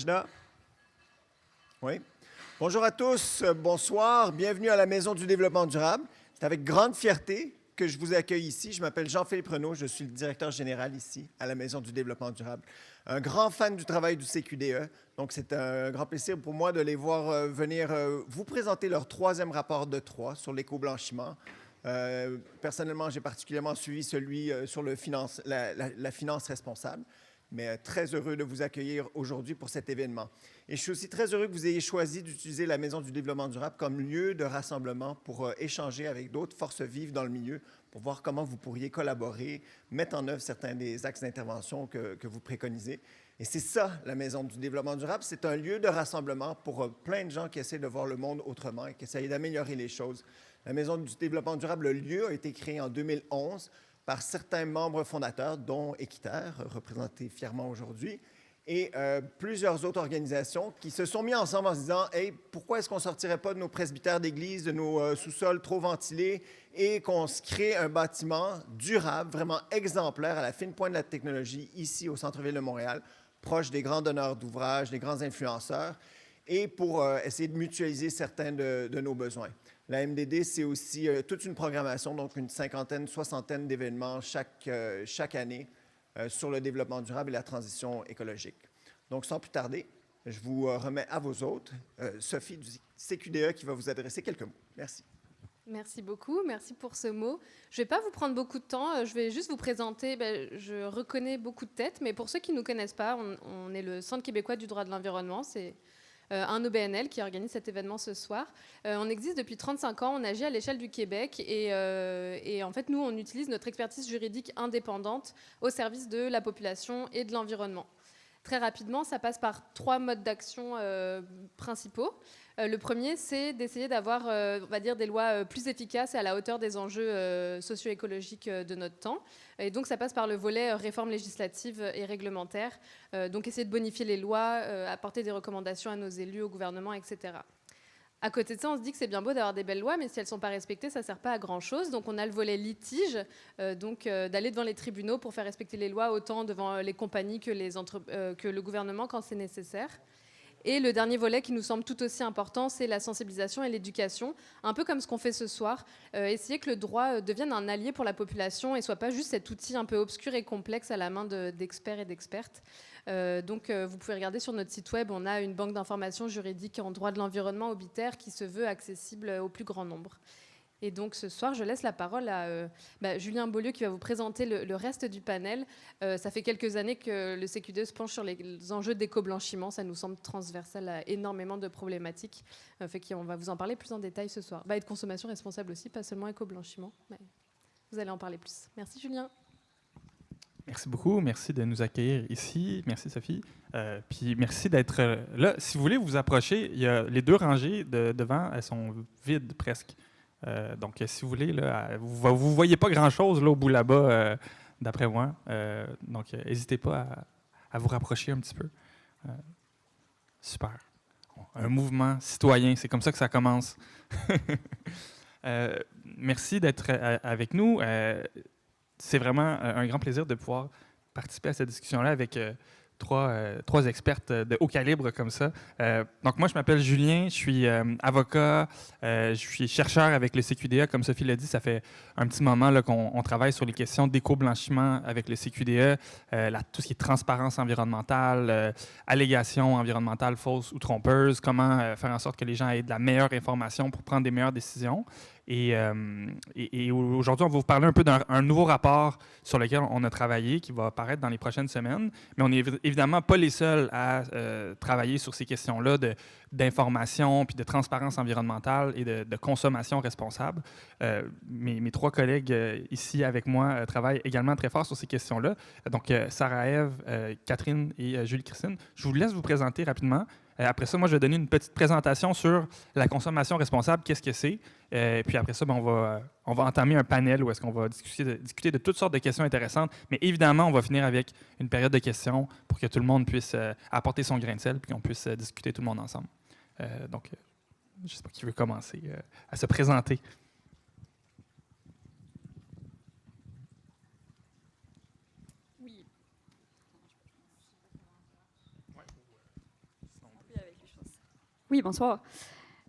Là. Oui. Bonjour à tous, bonsoir, bienvenue à la Maison du développement durable. C'est avec grande fierté que je vous accueille ici. Je m'appelle Jean-Philippe Renaud, je suis le directeur général ici à la Maison du développement durable. Un grand fan du travail du CQDE, donc c'est un grand plaisir pour moi de les voir venir vous présenter leur troisième rapport de 3 sur l'éco-blanchiment. Personnellement, j'ai particulièrement suivi celui sur la finance responsable. Mais très heureux de vous accueillir aujourd'hui pour cet événement. Et je suis aussi très heureux que vous ayez choisi d'utiliser la Maison du développement durable comme lieu de rassemblement pour échanger avec d'autres forces vives dans le milieu, pour voir comment vous pourriez collaborer, mettre en œuvre certains des axes d'intervention que vous préconisez. Et c'est ça, la Maison du développement durable, c'est un lieu de rassemblement pour plein de gens qui essaient de voir le monde autrement et qui essayent d'améliorer les choses. La Maison du développement durable, le lieu a été créé en 2011 par certains membres fondateurs, dont Équiterre, représenté fièrement aujourd'hui, et plusieurs autres organisations qui se sont mis ensemble en se disant « Hey, pourquoi est-ce qu'on ne sortirait pas de nos presbytères d'église, de nos sous-sols trop ventilés et qu'on se crée un bâtiment durable, vraiment exemplaire à la fine pointe de la technologie, ici au centre-ville de Montréal, proche des grands donneurs d'ouvrages, des grands influenceurs, et pour essayer de mutualiser certains de nos besoins. » La MDD, c'est aussi toute une programmation, donc une cinquantaine, soixantaine d'événements chaque année sur le développement durable et la transition écologique. Donc, sans plus tarder, je vous remets à vos hôtes, Sophie du CQDE qui va vous adresser quelques mots. Merci. Merci beaucoup, merci pour ce mot. Je ne vais pas vous prendre beaucoup de temps, je vais juste vous présenter, je reconnais beaucoup de têtes, mais pour ceux qui ne nous connaissent pas, on est le Centre québécois du droit de l'environnement, c'est un OBNL qui organise cet événement ce soir. On existe depuis 35 ans, on agit à l'échelle du Québec et en fait, nous, on utilise notre expertise juridique indépendante au service de la population et de l'environnement. Très rapidement, ça passe par 3 modes d'action principaux. Le premier, c'est d'essayer d'avoir, on va dire, des lois plus efficaces et à la hauteur des enjeux socio-écologiques de notre temps. Et donc, ça passe par le volet réforme législative et réglementaire. Donc, essayer de bonifier les lois, apporter des recommandations à nos élus, au gouvernement, etc. À côté de ça, on se dit que c'est bien beau d'avoir des belles lois, mais si elles ne sont pas respectées, ça ne sert pas à grand-chose. Donc, on a le volet litige, d'aller devant les tribunaux pour faire respecter les lois, autant devant les compagnies que le gouvernement quand c'est nécessaire. Et le dernier volet qui nous semble tout aussi important, c'est la sensibilisation et l'éducation, un peu comme ce qu'on fait ce soir, essayer que le droit devienne un allié pour la population et soit pas juste cet outil un peu obscur et complexe à la main d'experts et d'expertes. Vous pouvez regarder sur notre site web, on a une banque d'informations juridiques en droit de l'environnement Obiter qui se veut accessible au plus grand nombre. Et donc ce soir, je laisse la parole à Julien Beaulieu qui va vous présenter le reste du panel. Ça fait quelques années que le CQDE se penche sur les enjeux d'éco-blanchiment. Ça nous semble transversal à énormément de problématiques. On va vous en parler plus en détail ce soir. Et de consommation responsable aussi, pas seulement éco-blanchiment. Vous allez en parler plus. Merci Julien. Merci beaucoup. Merci de nous accueillir ici. Merci Sophie. Puis merci d'être là. Si vous voulez vous approcher, il y a les 2 rangées devant, elles sont vides presque. Donc, si vous voulez, là, vous ne voyez pas grand-chose là, au bout là-bas, d'après moi. Donc, n'hésitez pas à vous rapprocher un petit peu. Super. Un mouvement citoyen, c'est comme ça que ça commence. Merci d'être avec nous. C'est vraiment un grand plaisir de pouvoir participer à cette discussion-là avec trois expertes de haut calibre comme ça. Donc moi, je m'appelle Julien, je suis avocat, je suis chercheur avec le CQDE. Comme Sophie l'a dit, ça fait un petit moment là, qu'on travaille sur les questions d'éco-blanchiment avec le CQDE, tout ce qui est transparence environnementale, allégations environnementales fausses ou trompeuses, comment faire en sorte que les gens aient de la meilleure information pour prendre des meilleures décisions. Et aujourd'hui, on va vous parler un peu d'un nouveau rapport sur lequel on a travaillé, qui va apparaître dans les prochaines semaines. Mais on n'est évidemment pas les seuls à travailler sur ces questions-là d'information, puis de transparence environnementale et de consommation responsable. Mes 3 collègues ici avec moi travaillent également très fort sur ces questions-là. Donc, Sarah-Ève, Catherine et Julie-Christine. Je vous laisse vous présenter rapidement. Après ça, moi, je vais donner une petite présentation sur la consommation responsable, qu'est-ce que c'est. Puis après ça, on va entamer un panel où est-ce qu'on va discuter de toutes sortes de questions intéressantes. Mais évidemment, on va finir avec une période de questions pour que tout le monde puisse apporter son grain de sel puis qu'on puisse discuter tout le monde ensemble. Donc, je ne sais pas qui veut commencer à se présenter. Oui, bonsoir.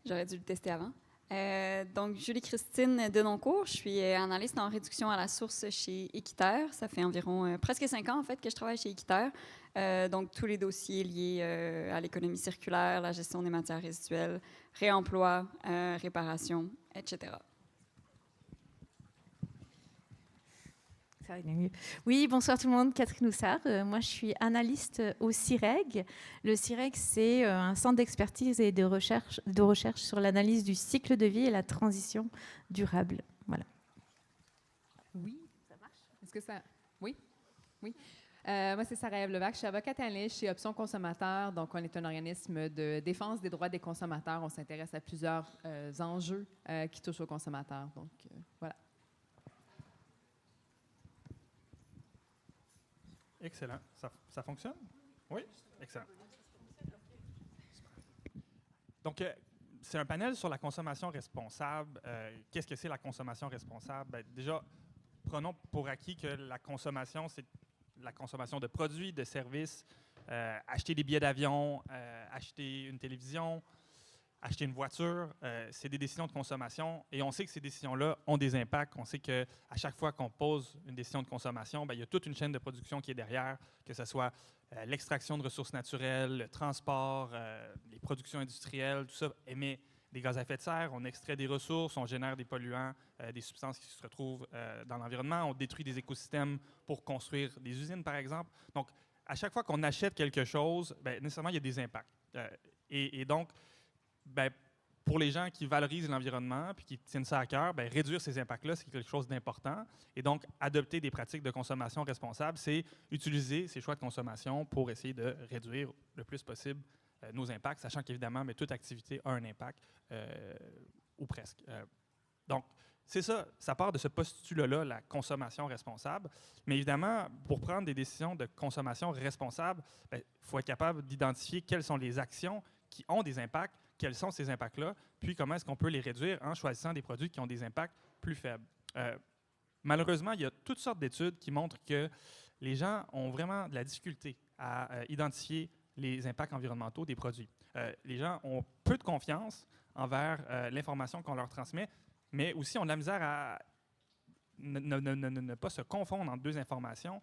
J'aurais dû le tester avant. Donc, Julie-Christine Denoncourt, je suis analyste en réduction à la source chez Équiterre. Ça fait environ presque 5 ans, en fait, que je travaille chez Équiterre. Donc, tous les dossiers liés à l'économie circulaire, la gestion des matières résiduelles, réemploi, réparation, etc. Ça va bien mieux. Oui, bonsoir tout le monde, Catherine Houssard. Moi, je suis analyste au CIREG. Le CIREG, c'est un centre d'expertise et de recherche sur l'analyse du cycle de vie et la transition durable. Voilà. Oui, ça marche. Est-ce que ça... Oui, oui. Moi, c'est Sarah-Ève Levac. Je suis avocate analyste chez Options Consommateurs. Donc, on est un organisme de défense des droits des consommateurs. On s'intéresse à plusieurs enjeux qui touchent aux consommateurs. Donc, voilà. Excellent. Ça fonctionne? Oui? Excellent. Donc, c'est un panel sur la consommation responsable. Qu'est-ce que c'est la consommation responsable? Bien, déjà, prenons pour acquis que la consommation, c'est la consommation de produits, de services, acheter des billets d'avion, acheter une télévision, acheter une voiture, c'est des décisions de consommation et on sait que ces décisions-là ont des impacts. On sait qu'à chaque fois qu'on pose une décision de consommation, bien, il y a toute une chaîne de production qui est derrière, que ce soit l'extraction de ressources naturelles, le transport, les productions industrielles, tout ça émet des gaz à effet de serre, on extrait des ressources, on génère des polluants, des substances qui se retrouvent dans l'environnement, on détruit des écosystèmes pour construire des usines, par exemple. Donc, à chaque fois qu'on achète quelque chose, bien, nécessairement, il y a des impacts. Et donc, bien, pour les gens qui valorisent l'environnement puis qui tiennent ça à cœur, bien, réduire ces impacts-là, c'est quelque chose d'important. Et donc, adopter des pratiques de consommation responsables, c'est utiliser ces choix de consommation pour essayer de réduire le plus possible nos impacts, sachant qu'évidemment, mais toute activité a un impact, ou presque. Donc, c'est ça, ça part de ce postulat-là, la consommation responsable. Mais évidemment, pour prendre des décisions de consommation responsable, il faut être capable d'identifier quelles sont les actions qui ont des impacts, quels sont ces impacts-là, puis comment est-ce qu'on peut les réduire en choisissant des produits qui ont des impacts plus faibles. Malheureusement, il y a toutes sortes d'études qui montrent que les gens ont vraiment de la difficulté à identifier les impacts environnementaux des produits. Les gens ont peu de confiance envers l'information qu'on leur transmet, mais aussi ont de la misère à ne pas se confondre entre deux informations.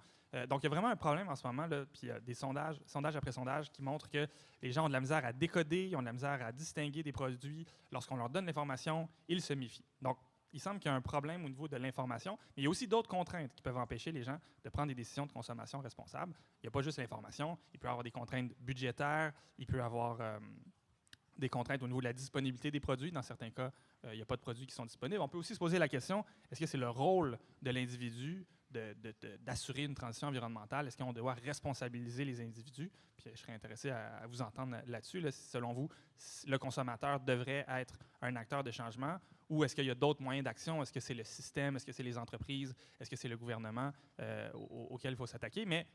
Donc, il y a vraiment un problème en ce moment, là, puis il y a des sondage après sondage, qui montrent que les gens ont de la misère à décoder, ils ont de la misère à distinguer des produits. Lorsqu'on leur donne l'information, ils se méfient. Donc, il semble qu'il y a un problème au niveau de l'information, mais il y a aussi d'autres contraintes qui peuvent empêcher les gens de prendre des décisions de consommation responsables. Il n'y a pas juste l'information, il peut y avoir des contraintes budgétaires, il peut y avoir des contraintes au niveau de la disponibilité des produits. Dans certains cas, il n'y a pas de produits qui sont disponibles. On peut aussi se poser la question, est-ce que c'est le rôle de l'individu d'assurer une transition environnementale? Est-ce qu'on doit responsabiliser les individus? Puis je serais intéressé à vous entendre là-dessus. Là, si, selon vous, le consommateur devrait être un acteur de changement ou est-ce qu'il y a d'autres moyens d'action? Est-ce que c'est le système? Est-ce que c'est les entreprises? Est-ce que c'est le gouvernement auquel il faut s'attaquer? Mais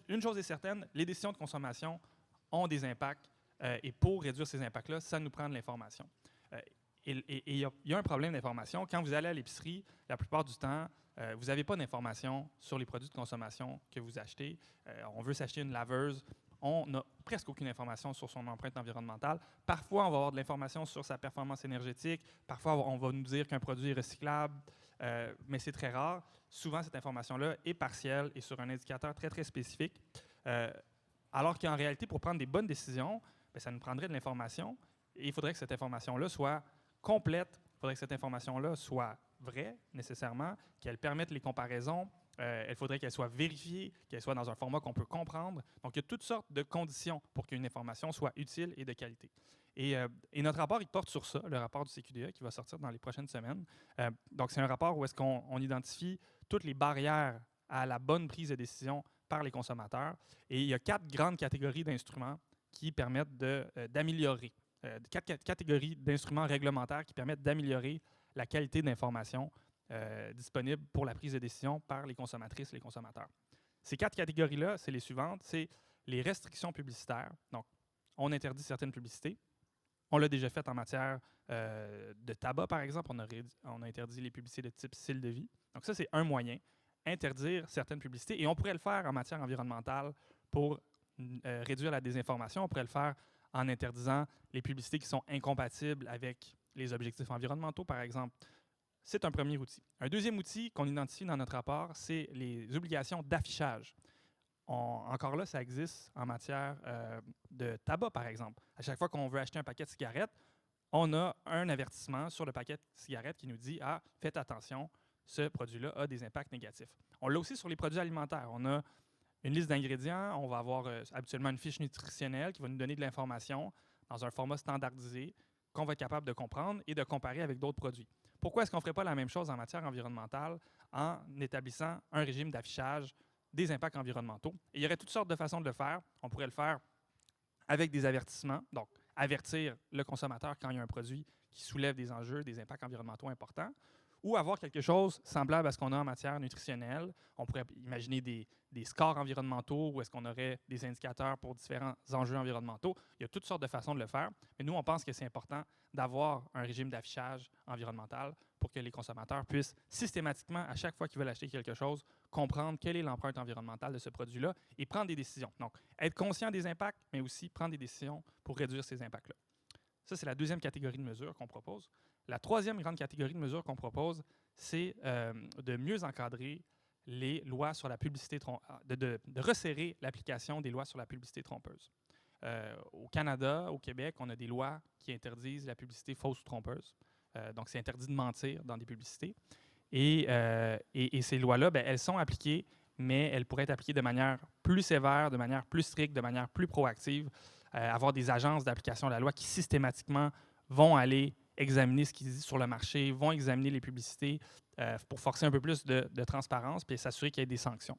une chose est certaine, les décisions de consommation ont des impacts et pour réduire ces impacts-là, ça nous prend de l'information. Et il y a un problème d'information. Quand vous allez à l'épicerie, la plupart du temps, vous n'avez pas d'informations sur les produits de consommation que vous achetez. On veut s'acheter une laveuse, on n'a presque aucune information sur son empreinte environnementale. Parfois, on va avoir de l'information sur sa performance énergétique. Parfois, on va nous dire qu'un produit est recyclable, mais c'est très rare. Souvent, cette information-là est partielle et sur un indicateur très, très spécifique. Alors qu'en réalité, pour prendre des bonnes décisions, bien, ça nous prendrait de l'information et il faudrait que cette information-là soit complète. Il faudrait que cette information-là soit vraie, nécessairement, qu'elle permette les comparaisons. Il faudrait qu'elle soit vérifiée, qu'elle soit dans un format qu'on peut comprendre. Donc, il y a toutes sortes de conditions pour qu'une information soit utile et de qualité. Et notre rapport, il porte sur ça, le rapport du CQDA qui va sortir dans les prochaines semaines. Donc, c'est un rapport où est-ce qu'on identifie toutes les barrières à la bonne prise de décision par les consommateurs. Et il y a 4 grandes catégories d'instruments qui permettent d'améliorer. 4 catégories d'instruments réglementaires qui permettent d'améliorer la qualité d'information disponible pour la prise de décision par les consommatrices et les consommateurs. Ces 4 catégories-là, c'est les suivantes. C'est les restrictions publicitaires. Donc, on interdit certaines publicités. On l'a déjà fait en matière de tabac, par exemple. On a interdit les publicités de type style de vie. Donc, ça, c'est un moyen, interdire certaines publicités. Et on pourrait le faire en matière environnementale pour réduire la désinformation. On pourrait le faire en interdisant les publicités qui sont incompatibles avec les objectifs environnementaux, par exemple. C'est un premier outil. Un deuxième outil qu'on identifie dans notre rapport, c'est les obligations d'affichage. Encore là, ça existe en matière de tabac, par exemple. À chaque fois qu'on veut acheter un paquet de cigarettes, on a un avertissement sur le paquet de cigarettes qui nous dit « Ah, faites attention, ce produit-là a des impacts négatifs. » On l'a aussi sur les produits alimentaires. On a une liste d'ingrédients, on va avoir habituellement une fiche nutritionnelle qui va nous donner de l'information dans un format standardisé qu'on va être capable de comprendre et de comparer avec d'autres produits. Pourquoi est-ce qu'on ne ferait pas la même chose en matière environnementale en établissant un régime d'affichage des impacts environnementaux? Et il y aurait toutes sortes de façons de le faire. On pourrait le faire avec des avertissements, donc avertir le consommateur quand il y a un produit qui soulève des enjeux, des impacts environnementaux importants, ou avoir quelque chose semblable à ce qu'on a en matière nutritionnelle. On pourrait imaginer des scores environnementaux où est-ce qu'on aurait des indicateurs pour différents enjeux environnementaux. Il y a toutes sortes de façons de le faire, mais nous, on pense que c'est important d'avoir un régime d'affichage environnemental pour que les consommateurs puissent systématiquement, à chaque fois qu'ils veulent acheter quelque chose, comprendre quelle est l'empreinte environnementale de ce produit-là et prendre des décisions. Donc, être conscient des impacts, mais aussi prendre des décisions pour réduire ces impacts-là. Ça, c'est la deuxième catégorie de mesures qu'on propose. La troisième grande catégorie de mesures qu'on propose, c'est de mieux encadrer les lois sur la publicité de resserrer l'application des lois sur la publicité trompeuse. Au Canada, au Québec, on a des lois qui interdisent la publicité fausse ou trompeuse. Donc, c'est interdit de mentir dans des publicités. Et ces lois-là, ben, elles sont appliquées, mais elles pourraient être appliquées de manière plus sévère, de manière plus stricte, de manière plus proactive. Avoir des agences d'application de la loi qui systématiquement vont aller examiner ce qui se dit sur le marché, vont examiner les publicités pour forcer un peu plus de transparence puis s'assurer qu'il y ait des sanctions.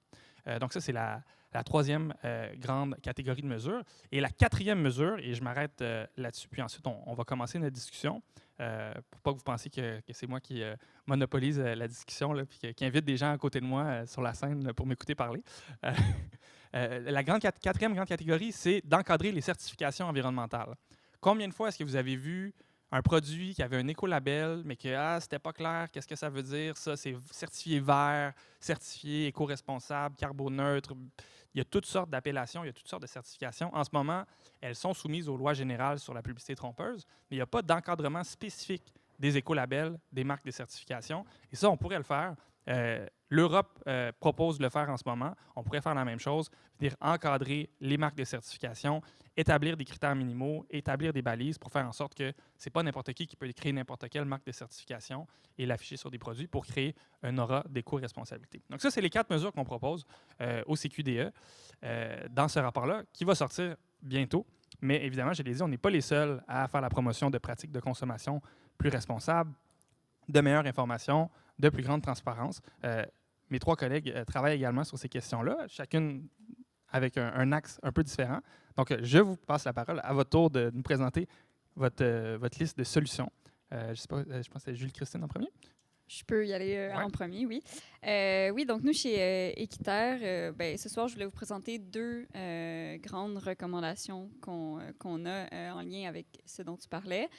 Donc ça, c'est la troisième grande catégorie de mesures. Et la quatrième mesure, et je m'arrête là-dessus, puis ensuite on va commencer notre discussion, pour pas que vous pensiez que c'est moi qui monopolise la discussion, là, puis qui invite des gens à côté de moi sur la scène là, pour m'écouter parler. La quatrième grande catégorie, c'est d'encadrer les certifications environnementales. Combien de fois est-ce que vous avez vu un produit qui avait un écolabel, mais que c'était pas clair, qu'est-ce que ça veut dire? Ça, c'est certifié vert, certifié éco-responsable, carboneutre. Il y a toutes sortes d'appellations, il y a toutes sortes de certifications. En ce moment, elles sont soumises aux lois générales sur la publicité trompeuse, mais il n'y a pas d'encadrement spécifique des écolabels, des marques de certification. Et ça, on pourrait le faire. L'Europe propose de le faire en ce moment. On pourrait faire la même chose, c'est-à-dire encadrer les marques de certification, établir des critères minimaux, établir des balises pour faire en sorte que ce n'est pas n'importe qui peut créer n'importe quelle marque de certification et l'afficher sur des produits pour créer un aura d'éco-responsabilité. Donc ça, c'est les 4 mesures qu'on propose au CQDE dans ce rapport-là, qui va sortir bientôt. Mais évidemment, je l'ai dit, on n'est pas les seuls à faire la promotion de pratiques de consommation plus responsables, de meilleure information, de plus grande transparence. Mes 3 collègues travaillent également sur ces questions-là, chacune avec un axe un peu différent. Donc, je vous passe la parole à votre tour de nous présenter votre liste de solutions. Je sais pas, je pense que c'est Julie Christine en premier. Je peux y aller en premier, oui. Oui, donc nous, chez Équiterre, ce soir, je voulais vous présenter 2 grandes recommandations qu'on a en lien avec ce dont tu parlais.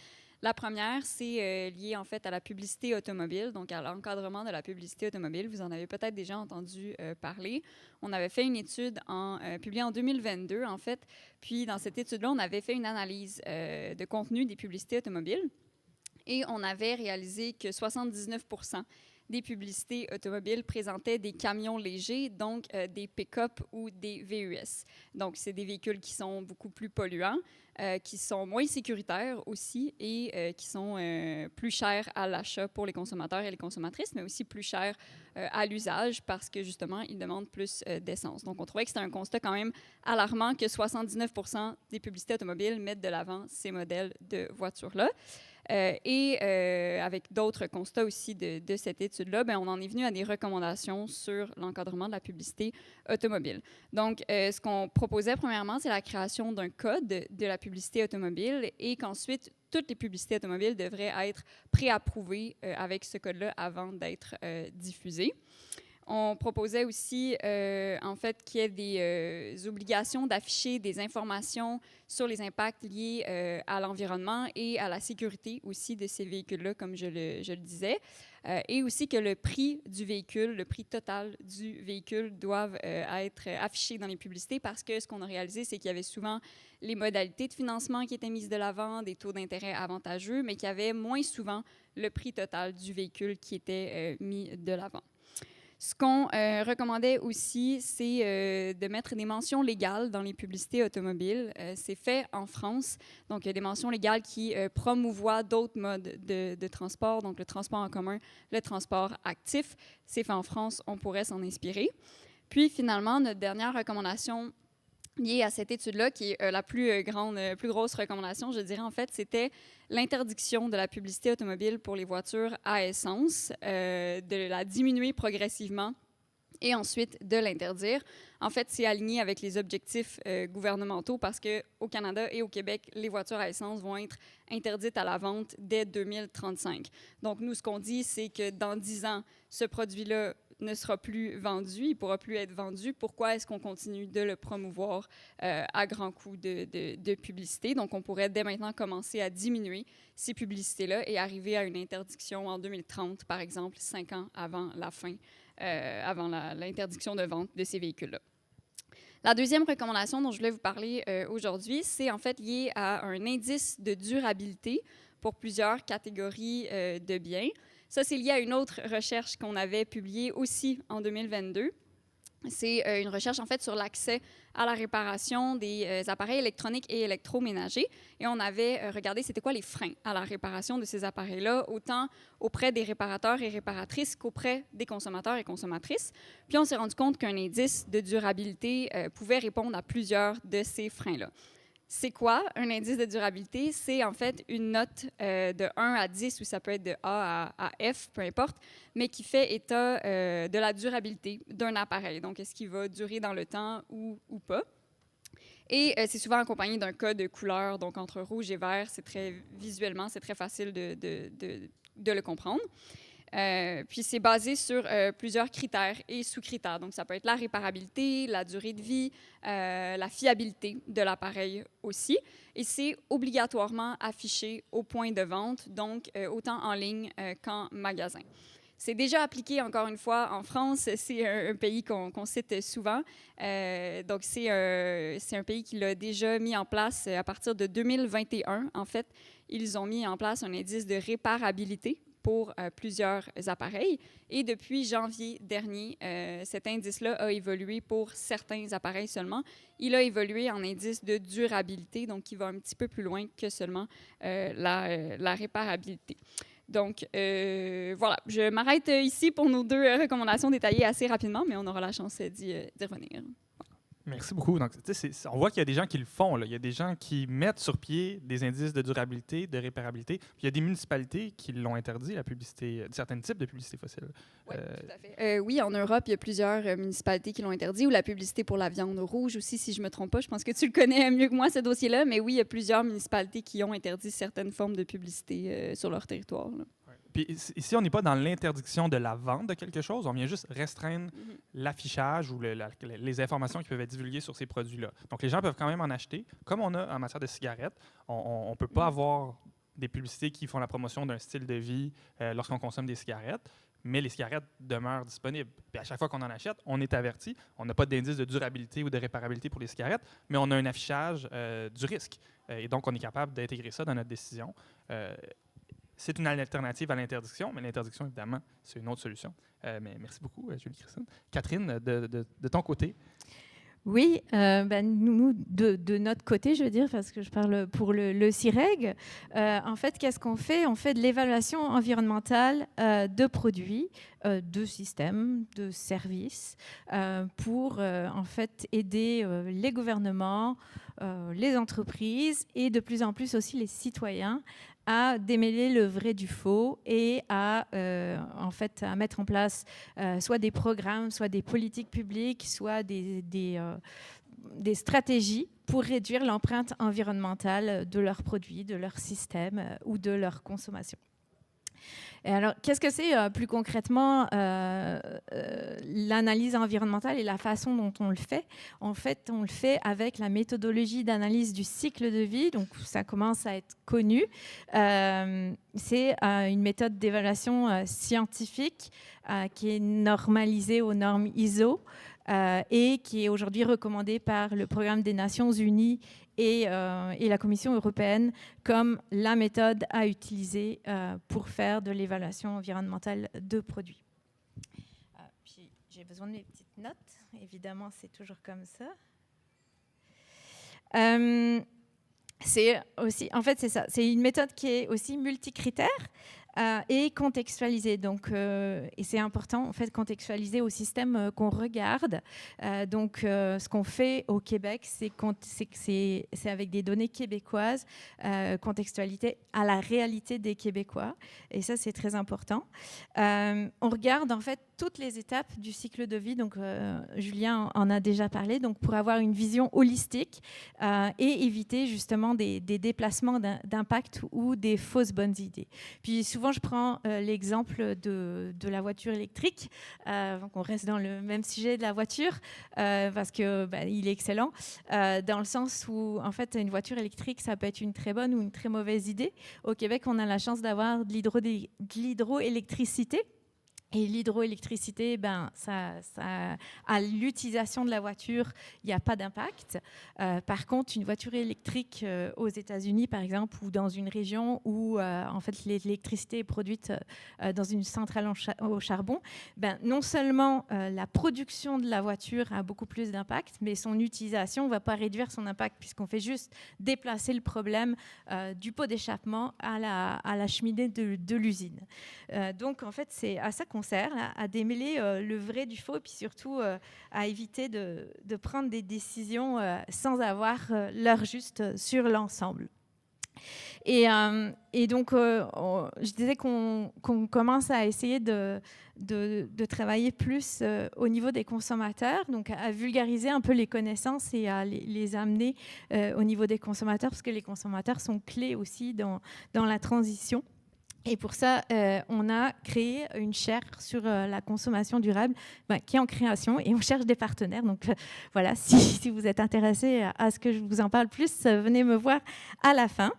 La première, c'est lié en fait à la publicité automobile, donc à l'encadrement de la publicité automobile. Vous en avez peut-être déjà entendu parler. On avait fait une étude publiée en 2022, en fait. Puis dans cette étude-là, on avait fait une analyse de contenu des publicités automobiles. Et on avait réalisé que 79% des publicités automobiles présentaient des camions légers, donc des pick-up ou des VUS. Donc, c'est des véhicules qui sont beaucoup plus polluants, qui sont moins sécuritaires aussi et qui sont plus chers à l'achat pour les consommateurs et les consommatrices, mais aussi plus chers à l'usage parce que, justement, ils demandent plus d'essence. Donc, on trouvait que c'était un constat quand même alarmant que 79% des publicités automobiles mettent de l'avant ces modèles de voitures-là. Avec d'autres constats aussi de cette étude-là, on en est venu à des recommandations sur l'encadrement de la publicité automobile. Donc, ce qu'on proposait premièrement, c'est la création d'un code de la publicité automobile et qu'ensuite, toutes les publicités automobiles devraient être préapprouvées avec ce code-là avant d'être diffusées. On proposait aussi, en fait, qu'il y ait des obligations d'afficher des informations sur les impacts liés à l'environnement et à la sécurité aussi de ces véhicules-là, comme je le disais. Et aussi que le prix du véhicule, le prix total du véhicule doivent être affichés dans les publicités parce que ce qu'on a réalisé, c'est qu'il y avait souvent les modalités de financement qui étaient mises de l'avant, des taux d'intérêt avantageux, mais qu'il y avait moins souvent le prix total du véhicule qui était mis de l'avant. Ce qu'on recommandait aussi, c'est de mettre des mentions légales dans les publicités automobiles. C'est fait en France, donc il y a des mentions légales qui promouvoient d'autres modes de transport, donc le transport en commun, le transport actif. C'est fait en France, on pourrait s'en inspirer. Puis finalement, notre dernière recommandation liée à cette étude-là, qui est la plus grosse recommandation, je dirais en fait, c'était l'interdiction de la publicité automobile pour les voitures à essence, de la diminuer progressivement et ensuite de l'interdire. En fait, c'est aligné avec les objectifs gouvernementaux parce qu'au Canada et au Québec, les voitures à essence vont être interdites à la vente dès 2035. Donc, nous, ce qu'on dit, c'est que dans 10 ans, ce produit-là ne sera plus vendu, il ne pourra plus être vendu. Pourquoi est-ce qu'on continue de le promouvoir à grands coups de publicité? Donc, on pourrait dès maintenant commencer à diminuer ces publicités-là et arriver à une interdiction en 2030, par exemple, 5 ans avant la fin, avant l'interdiction de vente de ces véhicules-là. La deuxième recommandation dont je voulais vous parler aujourd'hui, c'est en fait lié à un indice de durabilité pour plusieurs catégories de biens. Ça, c'est lié à une autre recherche qu'on avait publiée aussi en 2022. C'est une recherche, en fait, sur l'accès à la réparation des appareils électroniques et électroménagers. Et on avait regardé c'était quoi les freins à la réparation de ces appareils-là, autant auprès des réparateurs et réparatrices qu'auprès des consommateurs et consommatrices. Puis on s'est rendu compte qu'un indice de durabilité pouvait répondre à plusieurs de ces freins-là. C'est quoi un indice de durabilité? C'est en fait une note de 1 à 10, ou ça peut être de A à F, peu importe, mais qui fait état de la durabilité d'un appareil. Donc, est-ce qu'il va durer dans le temps ou pas? Et c'est souvent accompagné d'un code de couleur, donc entre rouge et vert, visuellement, c'est très facile de le comprendre. Puis c'est basé sur plusieurs critères et sous-critères. Donc, ça peut être la réparabilité, la durée de vie, la fiabilité de l'appareil aussi. Et c'est obligatoirement affiché au point de vente, donc autant en ligne qu'en magasin. C'est déjà appliqué, encore une fois, en France. C'est un pays qu'on cite souvent. Donc, c'est un pays qui l'a déjà mis en place à partir de 2021. En fait, ils ont mis en place un indice de réparabilité pour plusieurs appareils. Et depuis janvier dernier, cet indice-là a évolué pour certains appareils seulement. Il a évolué en indice de durabilité, donc qui va un petit peu plus loin que seulement la réparabilité. Donc, voilà, je m'arrête ici pour nos deux recommandations détaillées assez rapidement, mais on aura la chance d'y revenir. Merci beaucoup. Donc, on voit qu'il y a des gens qui le font. Là. Il y a des gens qui mettent sur pied des indices de durabilité, de réparabilité. Puis il y a des municipalités qui l'ont interdit, la publicité, certains types de publicité fossile. Oui, tout à fait. Oui, en Europe, il y a plusieurs municipalités qui l'ont interdit, ou la publicité pour la viande rouge aussi, si je ne me trompe pas. Je pense que tu le connais mieux que moi, ce dossier-là. Mais oui, il y a plusieurs municipalités qui ont interdit certaines formes de publicité sur leur territoire. Là. Puis ici, on n'est pas dans l'interdiction de la vente de quelque chose, on vient juste restreindre l'affichage ou les informations qui peuvent être divulguées sur ces produits-là. Donc, les gens peuvent quand même en acheter. Comme on a en matière de cigarettes, on ne peut pas avoir des publicités qui font la promotion d'un style de vie lorsqu'on consomme des cigarettes, mais les cigarettes demeurent disponibles. Puis à chaque fois qu'on en achète, on est averti. On n'a pas d'indice de durabilité ou de réparabilité pour les cigarettes, mais on a un affichage du risque. Et donc, on est capable d'intégrer ça dans notre décision. C'est une alternative à l'interdiction, mais l'interdiction, évidemment, c'est une autre solution. Mais merci beaucoup, Julie-Christine. Catherine, de ton côté? Oui, nous, de notre côté, je veux dire, parce que je parle pour le CIREG, en fait, qu'est-ce qu'on fait? On fait de l'évaluation environnementale de produits, de systèmes, de services, pour en fait aider les gouvernements, les entreprises et de plus en plus aussi les citoyens à démêler le vrai du faux et à mettre en place soit des programmes, soit des politiques publiques, soit des stratégies pour réduire l'empreinte environnementale de leurs produits, de leur système ou de leur consommation. Et alors, qu'est-ce que c'est plus concrètement l'analyse environnementale et la façon dont on le fait? En fait, on le fait avec la méthodologie d'analyse du cycle de vie. Donc, ça commence à être connu. C'est une méthode d'évaluation scientifique qui est normalisée aux normes ISO et qui est aujourd'hui recommandée par le Programme des Nations Unies et la Commission européenne comme la méthode à utiliser pour faire de l'évaluation environnementale de produits. Puis j'ai besoin de mes petites notes. Évidemment, c'est toujours comme ça. C'est aussi, en fait, c'est ça. C'est une méthode qui est aussi multicritère et contextualisée. Donc, et c'est important, en fait, contextualiser au système qu'on regarde. Donc, ce qu'on fait au Québec, c'est avec des données québécoises, contextualité à la réalité des Québécois. Et ça, c'est très important. On regarde, en fait, toutes les étapes du cycle de vie. Donc, Julien en a déjà parlé. Donc, pour avoir une vision holistique et éviter justement des déplacements d'impact ou des fausses bonnes idées. Puis, souvent, je prends l'exemple de la voiture électrique. Donc, on reste dans le même sujet de la voiture parce que il est excellent dans le sens où, en fait, une voiture électrique, ça peut être une très bonne ou une très mauvaise idée. Au Québec, on a la chance d'avoir de l'hydroélectricité. Et l'hydroélectricité, à l'utilisation de la voiture, il n'y a pas d'impact. Par contre, une voiture électrique aux États-Unis, par exemple, ou dans une région où en fait, l'électricité est produite dans une centrale au charbon, non seulement la production de la voiture a beaucoup plus d'impact, mais son utilisation ne va pas réduire son impact puisqu'on fait juste déplacer le problème du pot d'échappement à la cheminée de l'usine. Donc, en fait, c'est à ça qu'on sert, à démêler le vrai du faux et puis surtout à éviter de prendre des décisions sans avoir l'heure juste sur l'ensemble. Et donc, je disais qu'on commence à essayer de travailler plus au niveau des consommateurs, donc à vulgariser un peu les connaissances et à les amener au niveau des consommateurs, parce que les consommateurs sont clés aussi dans la transition. Et pour ça, on a créé une chaire sur la consommation durable qui est en création et on cherche des partenaires. Donc voilà, si vous êtes intéressé à ce que je vous en parle plus, venez me voir à la fin.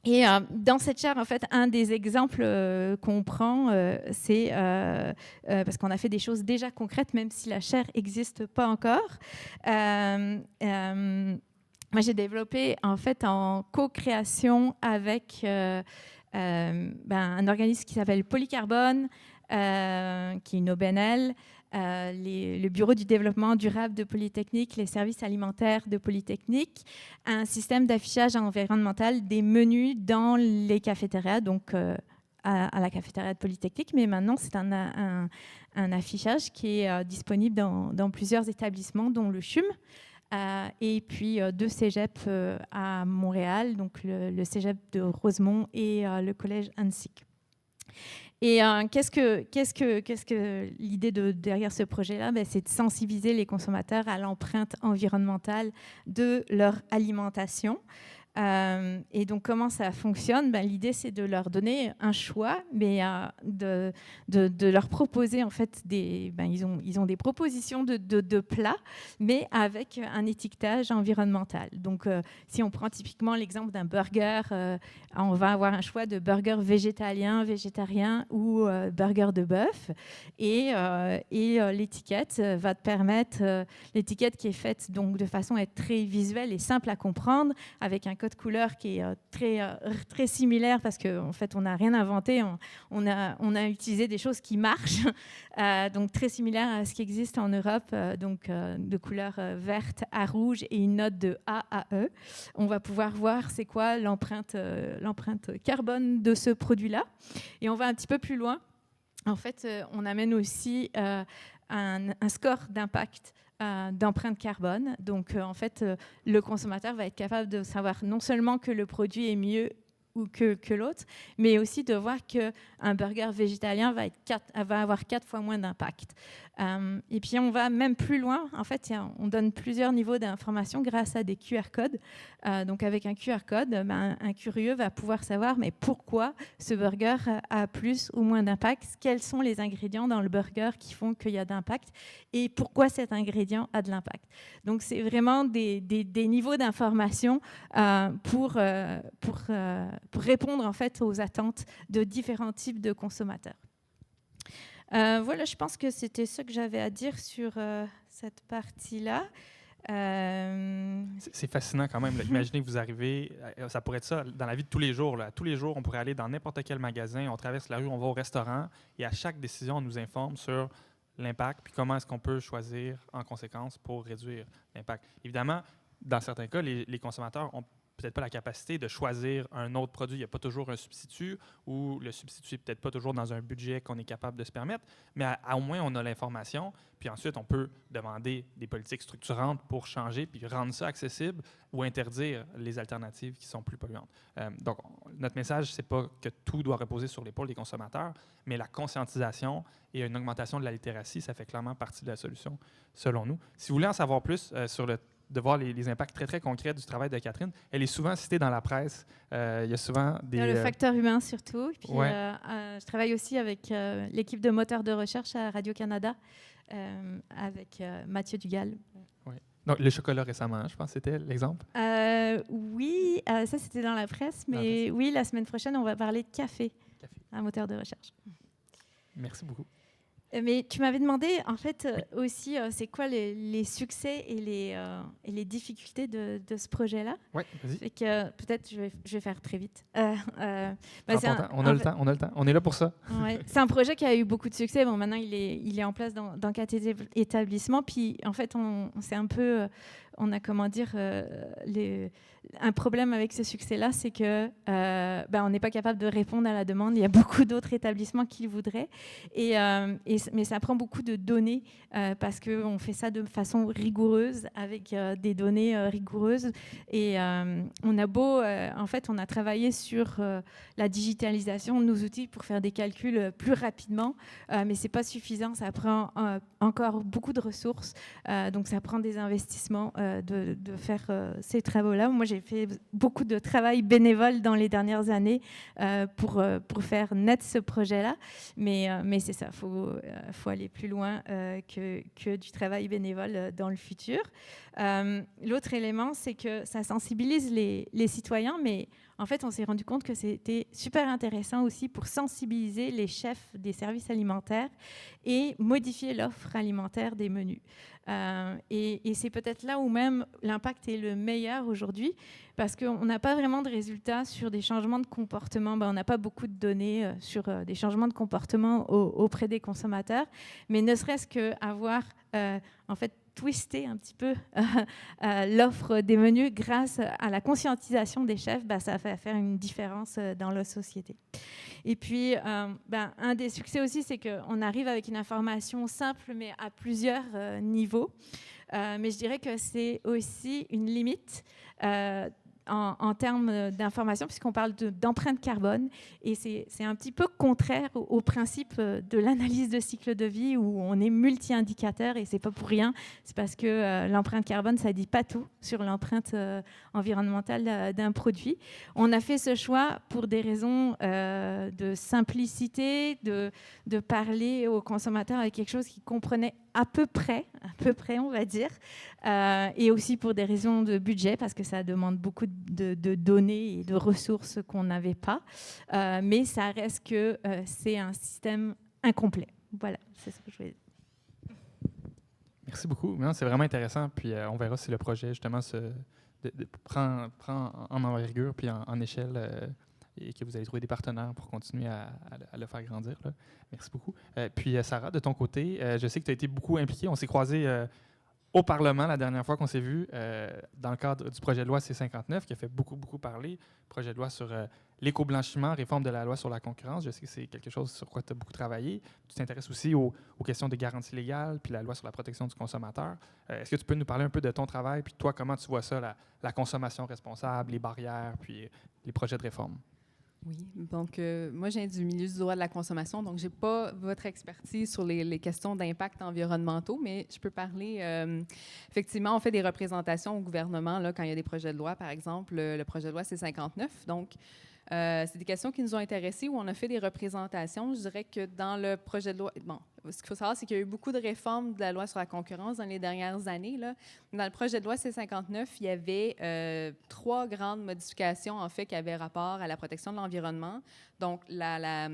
Et dans cette chaire, en fait, un des exemples qu'on prend, c'est parce qu'on a fait des choses déjà concrètes, même si la chaire n'existe pas encore. Moi, j'ai développé en fait en co-création avec un organisme qui s'appelle Polycarbone, qui est une OBNL, le Bureau du développement durable de Polytechnique, les services alimentaires de Polytechnique, un système d'affichage environnemental des menus dans les cafétérias, donc à la cafétéria de Polytechnique, mais maintenant c'est un affichage qui est disponible dans plusieurs établissements, dont le CHUM. Et puis deux cégeps à Montréal, donc le cégep de Rosemont et le collège Annecy. Et qu'est-ce que l'idée derrière ce projet-là? C'est de sensibiliser les consommateurs à l'empreinte environnementale de leur alimentation. Et donc, comment ça fonctionne? L'idée, c'est de leur donner un choix, mais de leur proposer, en fait, ils ont des propositions de plats, mais avec un étiquetage environnemental. Donc, si on prend typiquement l'exemple d'un burger, on va avoir un choix de burger végétarien ou burger de bœuf. Et l'étiquette va te permettre, l'étiquette qui est faite donc, de façon à être très visuelle et simple à comprendre, avec un code couleur qui est très similaire parce qu'en fait, on n'a rien inventé. On a utilisé des choses qui marchent, donc très similaire à ce qui existe en Europe, donc de couleur verte à rouge et une note de A à E. On va pouvoir voir c'est quoi l'empreinte carbone de ce produit-là. Et on va un petit peu plus loin. En fait, on amène aussi un score d'impact d'empreinte carbone. Donc, en fait, le consommateur va être capable de savoir non seulement que le produit est mieux ou que l'autre, mais aussi de voir qu'un burger végétalien va avoir 4 fois moins d'impact. Et puis on va même plus loin. En fait, on donne plusieurs niveaux d'information grâce à des QR codes. Donc avec un QR code, un curieux va pouvoir savoir mais pourquoi ce burger a plus ou moins d'impact, quels sont les ingrédients dans le burger qui font qu'il y a d'impact et pourquoi cet ingrédient a de l'impact. Donc c'est vraiment des niveaux d'information pour répondre en fait aux attentes de différents types de consommateurs. Voilà, je pense que c'était ce que j'avais à dire sur cette partie-là. C'est fascinant quand même. Là. Imaginez que vous arrivez, ça pourrait être ça dans la vie de tous les jours. Là. Tous les jours, on pourrait aller dans n'importe quel magasin, on traverse la rue, on va au restaurant, et à chaque décision, on nous informe sur l'impact, puis comment est-ce qu'on peut choisir en conséquence pour réduire l'impact. Évidemment, dans certains cas, les consommateurs ont peut-être pas la capacité de choisir un autre produit. Il n'y a pas toujours un substitut ou le substitut n'est peut-être pas toujours dans un budget qu'on est capable de se permettre, mais au moins on a l'information, puis ensuite on peut demander des politiques structurantes pour changer puis rendre ça accessible ou interdire les alternatives qui sont plus polluantes. Donc notre message, c'est pas que tout doit reposer sur l'épaule des consommateurs, mais la conscientisation et une augmentation de la littératie, ça fait clairement partie de la solution selon nous. Si vous voulez en savoir plus sur de voir les impacts très, très concrets du travail de Catherine. Elle est souvent citée dans la presse. Il y a souvent des... Le facteur humain, surtout. Puis, ouais. Je travaille aussi avec l'équipe de moteurs de recherche à Radio-Canada, avec Mathieu Dugal. Oui. Donc, le chocolat récemment, je pense que c'était l'exemple. Oui, ça, c'était dans la presse. Mais oui, la semaine prochaine, on va parler de café. Un moteur de recherche. Merci beaucoup. Mais tu m'avais demandé, en fait, aussi, c'est quoi les succès et les difficultés de ce projet-là. Oui, vas-y. Fait que peut-être je vais faire très vite. On a le temps, on a le temps. On est là pour ça. Ouais, c'est un projet qui a eu beaucoup de succès. Bon, maintenant, il est en place dans 4 établissements. Puis, en fait, c'est un peu... on a, comment dire, un problème avec ce succès-là, c'est que on n'est pas capable de répondre à la demande. Il y a beaucoup d'autres établissements qui le voudraient. Mais ça prend beaucoup de données parce qu'on fait ça de façon rigoureuse, avec des données rigoureuses. Et on a travaillé sur la digitalisation de nos outils pour faire des calculs plus rapidement, mais ce n'est pas suffisant. Ça prend encore beaucoup de ressources. Donc, ça prend des investissements de faire ces travaux-là. Moi, j'ai fait beaucoup de travail bénévole dans les dernières années pour faire naître ce projet-là. Mais c'est ça, il faut aller plus loin que du travail bénévole dans le futur. L'autre élément, c'est que ça sensibilise les citoyens, mais en fait, on s'est rendu compte que c'était super intéressant aussi pour sensibiliser les chefs des services alimentaires et modifier l'offre alimentaire des menus. Et c'est peut-être là où même l'impact est le meilleur aujourd'hui, parce qu'on n'a pas vraiment de résultats sur des changements de comportement. On n'a pas beaucoup de données sur des changements de comportement auprès des consommateurs, mais ne serait-ce qu'avoir en fait twister un petit peu l'offre des menus grâce à la conscientisation des chefs, ça va faire une différence dans la société. Et puis, un des succès aussi, c'est qu'on arrive avec une information simple, mais à plusieurs niveaux. Mais je dirais que c'est aussi une limite en termes d'information, puisqu'on parle d'empreinte carbone, et c'est un petit peu contraire au principe de l'analyse de cycle de vie, où on est multi-indicateur, et c'est pas pour rien, c'est parce que l'empreinte carbone, ça dit pas tout sur l'empreinte environnementale d'un produit. On a fait ce choix pour des raisons de simplicité, de parler aux consommateurs avec quelque chose qu'ils comprenaient à peu près, on va dire, et aussi pour des raisons de budget, parce que ça demande beaucoup de données et de ressources qu'on n'avait pas, mais ça reste que c'est un système incomplet. Voilà, c'est ce que je voulais dire. Merci beaucoup. C'est vraiment intéressant, puis on verra si le projet, justement, prend en envergure puis en échelle et que vous allez trouver des partenaires pour continuer à le faire grandir. Là. Merci beaucoup. Puis Sarah, de ton côté, je sais que tu as été beaucoup impliquée. On s'est croisés au Parlement la dernière fois qu'on s'est vus dans le cadre du projet de loi C-59 qui a fait beaucoup, beaucoup parler. Projet de loi sur l'éco-blanchiment, réforme de la loi sur la concurrence. Je sais que c'est quelque chose sur quoi tu as beaucoup travaillé. Tu t'intéresses aussi aux questions de garantie légale puis la loi sur la protection du consommateur. Est-ce que tu peux nous parler un peu de ton travail puis toi, comment tu vois ça, la consommation responsable, les barrières puis les projets de réforme? Oui, donc moi, je viens du milieu du droit de la consommation, donc je n'ai pas votre expertise sur les questions d'impact environnementaux, mais je peux parler. Effectivement, on fait des représentations au gouvernement là, quand il y a des projets de loi, par exemple, le projet de loi C-59. Donc, c'est des questions qui nous ont intéressés où on a fait des représentations. Je dirais que dans le projet de loi, bon, ce qu'il faut savoir, c'est qu'il y a eu beaucoup de réformes de la loi sur la concurrence dans les dernières années. Là. Dans le projet de loi C-59, il y avait 3 grandes modifications, en fait, qui avaient rapport à la protection de l'environnement. Donc, la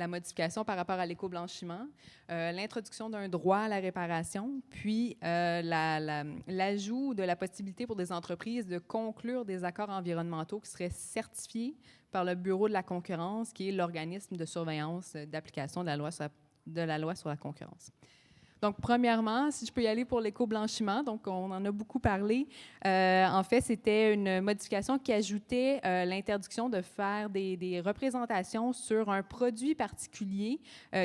modification par rapport à l'éco-blanchiment, l'introduction d'un droit à la réparation, puis l'ajout de la possibilité pour des entreprises de conclure des accords environnementaux qui seraient certifiés par le Bureau de la concurrence, qui est l'organisme de surveillance d'application de la loi sur la concurrence. Donc, premièrement, si je peux y aller pour l'éco-blanchiment, donc on en a beaucoup parlé. En fait, c'était une modification qui ajoutait l'interdiction de faire des représentations sur un produit particulier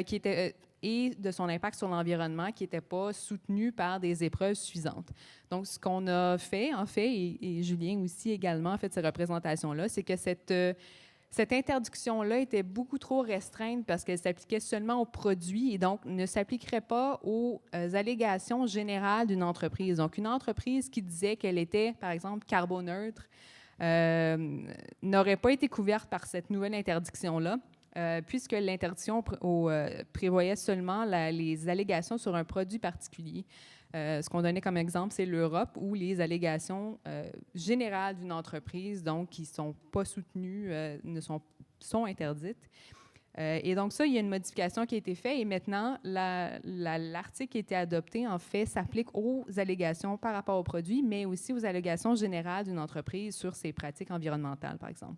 qui était et de son impact sur l'environnement qui n'était pas soutenu par des épreuves suffisantes. Donc, ce qu'on a fait, en fait, et Julien aussi également a fait ces représentations-là, c'est que cette interdiction-là était beaucoup trop restreinte parce qu'elle s'appliquait seulement aux produits et donc ne s'appliquerait pas aux allégations générales d'une entreprise. Donc, une entreprise qui disait qu'elle était, par exemple, carboneutre, n'aurait pas été couverte par cette nouvelle interdiction-là. Puisque l'interdiction prévoyait seulement les allégations sur un produit particulier. Ce qu'on donnait comme exemple, c'est l'Europe, où les allégations générales d'une entreprise, donc qui ne sont pas soutenues, sont interdites. Et donc ça, il y a une modification qui a été faite et maintenant, l'article qui a été adopté, en fait, s'applique aux allégations par rapport aux produits, mais aussi aux allégations générales d'une entreprise sur ses pratiques environnementales, par exemple.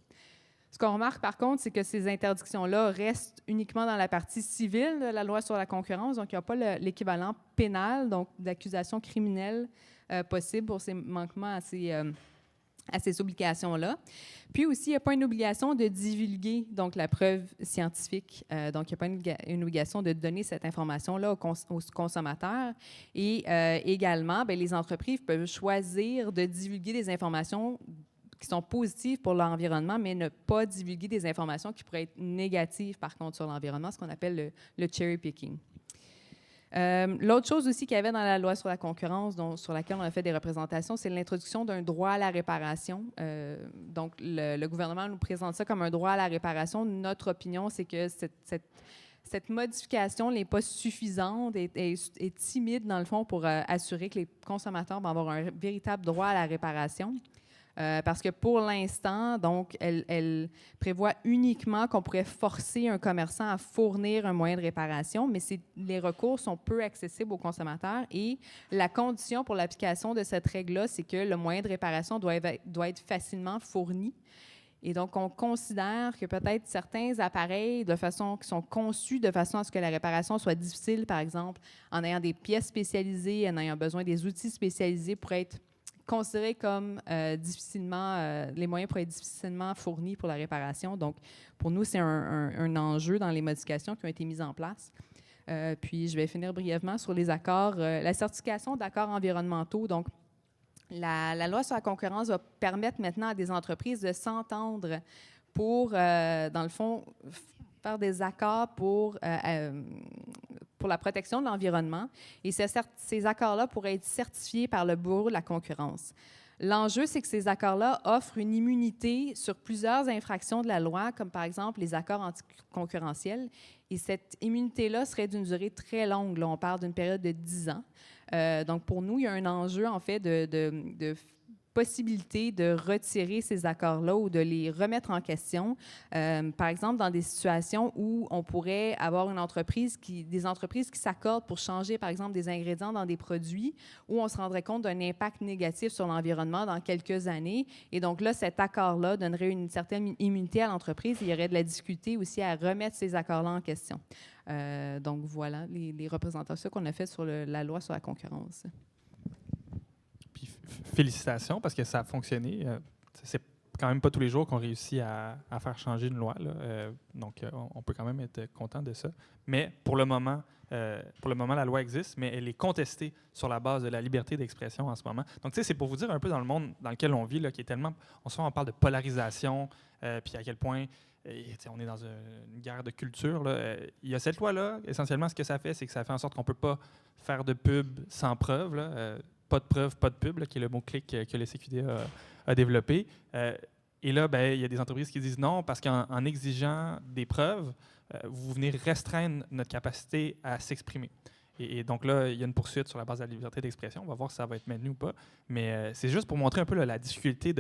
Ce qu'on remarque, par contre, c'est que ces interdictions-là restent uniquement dans la partie civile de la loi sur la concurrence. Donc, il n'y a pas l'équivalent pénal, donc d'accusation criminelle possible pour ces manquements à ces obligations-là. Puis aussi, il n'y a pas une obligation de divulguer donc, la preuve scientifique. Donc, il n'y a pas une obligation de donner cette information-là aux consommateurs. Et également, bien, les entreprises peuvent choisir de divulguer des informations qui sont positives pour l'environnement, mais ne pas divulguer des informations qui pourraient être négatives, par contre, sur l'environnement, ce qu'on appelle le cherry picking. L'autre chose aussi qu'il y avait dans la loi sur la concurrence, sur laquelle on a fait des représentations, c'est l'introduction d'un droit à la réparation. Donc, le gouvernement nous présente ça comme un droit à la réparation. Notre opinion, c'est que cette modification n'est pas suffisante et est timide, dans le fond, pour assurer que les consommateurs vont avoir un véritable droit à la réparation. Parce que pour l'instant, donc, elle prévoit uniquement qu'on pourrait forcer un commerçant à fournir un moyen de réparation, mais les recours sont peu accessibles aux consommateurs et la condition pour l'application de cette règle-là, c'est que le moyen de réparation doit être facilement fourni. Et donc, on considère que peut-être certains appareils qui sont conçus de façon à ce que la réparation soit difficile, par exemple, en ayant des pièces spécialisées, en ayant besoin des outils spécialisés pour être considérés comme les moyens pourraient être difficilement fournis pour la réparation. Donc, pour nous, c'est un enjeu dans les modifications qui ont été mises en place. Puis, je vais finir brièvement sur les accords. La certification d'accords environnementaux, donc, la loi sur la concurrence va permettre maintenant à des entreprises de s'entendre pour, dans le fond, faire des accords pour la protection de l'environnement. Et ces accords-là pourraient être certifiés par le Bureau de la concurrence. L'enjeu, c'est que ces accords-là offrent une immunité sur plusieurs infractions de la loi, comme par exemple les accords anticoncurrentiels. Et cette immunité-là serait d'une durée très longue. Là, on parle d'une période de 10 ans. Donc, pour nous, il y a un enjeu, en fait, de possibilité de retirer ces accords-là ou de les remettre en question. Par exemple, dans des situations où on pourrait avoir des entreprises qui s'accordent pour changer, par exemple, des ingrédients dans des produits où on se rendrait compte d'un impact négatif sur l'environnement dans quelques années. Et donc là, cet accord-là donnerait une certaine immunité à l'entreprise. Il y aurait de la difficulté aussi à remettre ces accords-là en question. Donc voilà les représentations qu'on a faites sur la loi sur la concurrence. Puis félicitations parce que ça a fonctionné. C'est quand même pas tous les jours qu'on réussit à faire changer une loi. Là. Donc, on peut quand même être content de ça. Mais pour le moment, Pour le moment, la loi existe, mais elle est contestée sur la base de la liberté d'expression en ce moment. Donc, tu sais, c'est pour vous dire un peu dans le monde dans lequel on vit, là, qui est tellement... On parle de polarisation, puis à quel point on est dans une guerre de culture. Là. Il y a cette loi-là, essentiellement, ce que ça fait, c'est que ça fait en sorte qu'on ne peut pas faire de pub sans preuve. Là. Pas de preuve, pas de pub, là, qui est le mot-clé que le CQD a développé. Et là, ben, il y a des entreprises qui disent non, parce qu'en exigeant des preuves, vous venez restreindre notre capacité à s'exprimer. Et donc là, il y a une poursuite sur la base de la liberté d'expression. On va voir si ça va être maintenu ou pas. Mais c'est juste pour montrer un peu là, la difficulté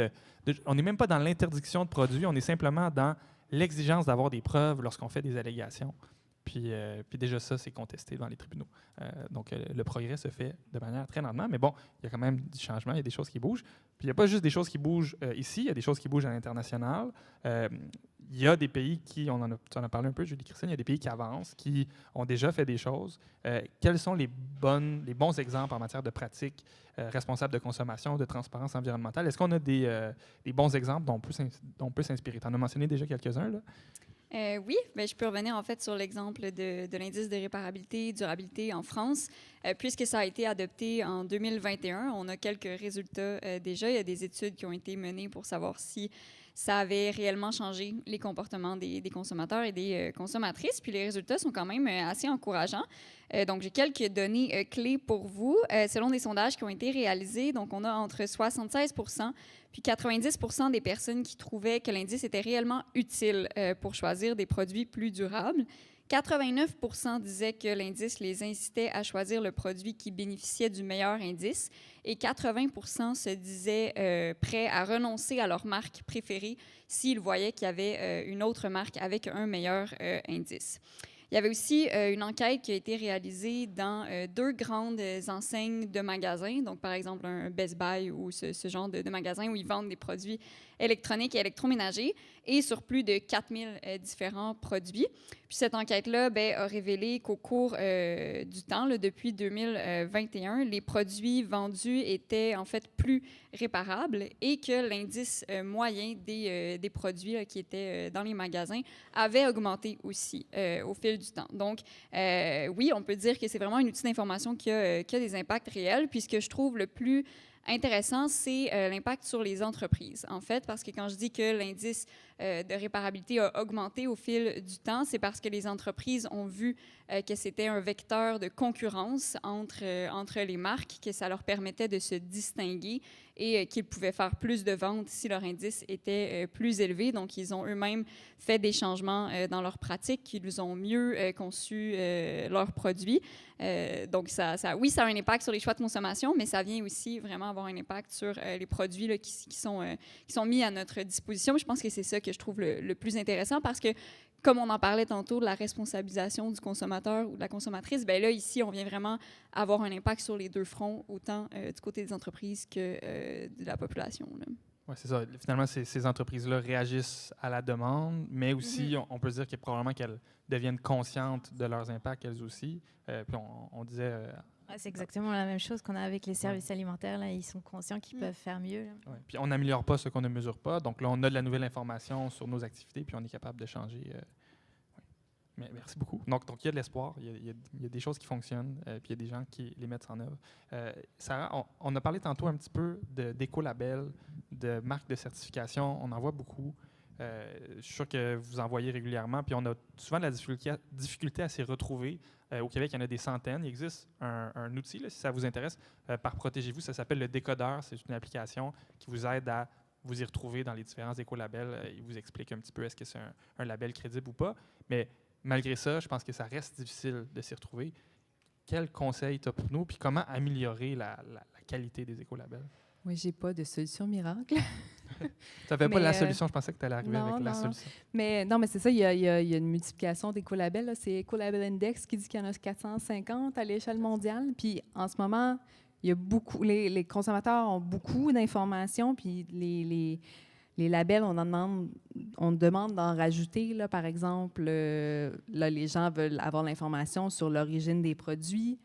on n'est même pas dans l'interdiction de produits, on est simplement dans l'exigence d'avoir des preuves lorsqu'on fait des allégations. Puis déjà ça, c'est contesté dans les tribunaux. Donc le progrès se fait de manière très lentement. Mais bon, il y a quand même du changement, il y a des choses qui bougent. Puis il n'y a pas juste des choses qui bougent ici, il y a des choses qui bougent à l'international. Il y a des pays qui, tu en as parlé un peu, Julie-Christine, il y a des pays qui avancent, qui ont déjà fait des choses. Quels sont les bons exemples en matière de pratiques responsables de consommation, de transparence environnementale? Est-ce qu'on a des bons exemples dont on peut s'inspirer? Tu en as mentionné déjà quelques-uns, là? Oui, ben, je peux revenir en fait sur l'exemple de l'indice de réparabilité et durabilité en France. Puisque ça a été adopté en 2021, on a quelques résultats déjà. Il y a des études qui ont été menées pour savoir si ça avait réellement changé les comportements des consommateurs et des consommatrices. Puis les résultats sont quand même assez encourageants. Donc, j'ai quelques données clés pour vous. Selon des sondages qui ont été réalisés, donc on a entre 76 puis 90 des personnes qui trouvaient que l'indice était réellement utile pour choisir des produits plus durables. 89 disaient que l'indice les incitait à choisir le produit qui bénéficiait du meilleur indice et 80 se disaient prêts à renoncer à leur marque préférée s'ils voyaient qu'il y avait une autre marque avec un meilleur indice. Il y avait aussi une enquête qui a été réalisée dans 2 grandes enseignes de magasins, donc par exemple un Best Buy ou ce genre de magasins où ils vendent des produits électroniques et électroménagers et sur plus de 4000 différents produits. Puis cette enquête-là a révélé qu'au cours du temps, là, depuis 2021, les produits vendus étaient en fait plus réparables et que l'indice moyen des produits là, qui étaient dans les magasins avait augmenté aussi au fil du temps. Donc, oui, on peut dire que c'est vraiment un outil d'information qui a des impacts réels. Puis ce que je trouve le plus intéressant, c'est l'impact sur les entreprises, en fait, parce que quand je dis que l'indice de réparabilité a augmenté au fil du temps, c'est parce que les entreprises ont vu que c'était un vecteur de concurrence entre les marques, que ça leur permettait de se distinguer et qu'ils pouvaient faire plus de ventes si leur indice était plus élevé. Donc, ils ont eux-mêmes fait des changements dans leurs pratiques, ils ont mieux conçu leurs produits. Donc, oui, ça a un impact sur les choix de consommation, mais ça vient aussi vraiment avoir un impact sur les produits là, qui sont mis à notre disposition. Je pense que c'est ça que je trouve le plus intéressant parce que, comme on en parlait tantôt, de la responsabilisation du consommateur ou de la consommatrice, bien là, ici, on vient vraiment avoir un impact sur les 2 fronts, autant du côté des entreprises que de la population. Oui, c'est ça. Finalement, ces entreprises-là réagissent à la demande, mais aussi, on peut se dire probablement qu'elles deviennent conscientes de leurs impacts, elles aussi. Puis on disait... c'est exactement la même chose qu'on a avec les services alimentaires. Là. Ils sont conscients qu'ils peuvent faire mieux. Là. Ouais. Puis on n'améliore pas ce qu'on ne mesure pas. Donc là, on a de la nouvelle information sur nos activités, puis on est capable de changer. Ouais. Mais merci beaucoup. Donc il y a de l'espoir, il y a des choses qui fonctionnent, puis il y a des gens qui les mettent en œuvre. Sarah, on a parlé tantôt un petit peu d'écolabel, de marques de certification. On en voit beaucoup. Je suis sûr que vous en voyez régulièrement, puis on a souvent de la difficulté à s'y retrouver. Au Québec, il y en a des centaines. Il existe un outil, là, si ça vous intéresse, par Protégez-vous. Ça s'appelle le Décodeur. C'est une application qui vous aide à vous y retrouver dans les différents écolabels. Il vous explique un petit peu est-ce que c'est un label crédible ou pas. Mais malgré ça, je pense que ça reste difficile de s'y retrouver. Quels conseils tu as pour nous, puis comment améliorer la qualité des écolabels? Oui, j'ai pas de solution miracle. Ça fait pas la solution, je pensais que tu allais arriver avec la solution. Mais c'est ça, il y a une multiplication d'écolabels. C'est Ecolabel Index qui dit qu'il y en a 450 à l'échelle mondiale. Puis en ce moment, il y a beaucoup, les consommateurs ont beaucoup d'informations, puis les labels, on demande d'en rajouter. Là, par exemple, là, les gens veulent avoir l'information sur l'origine des produits,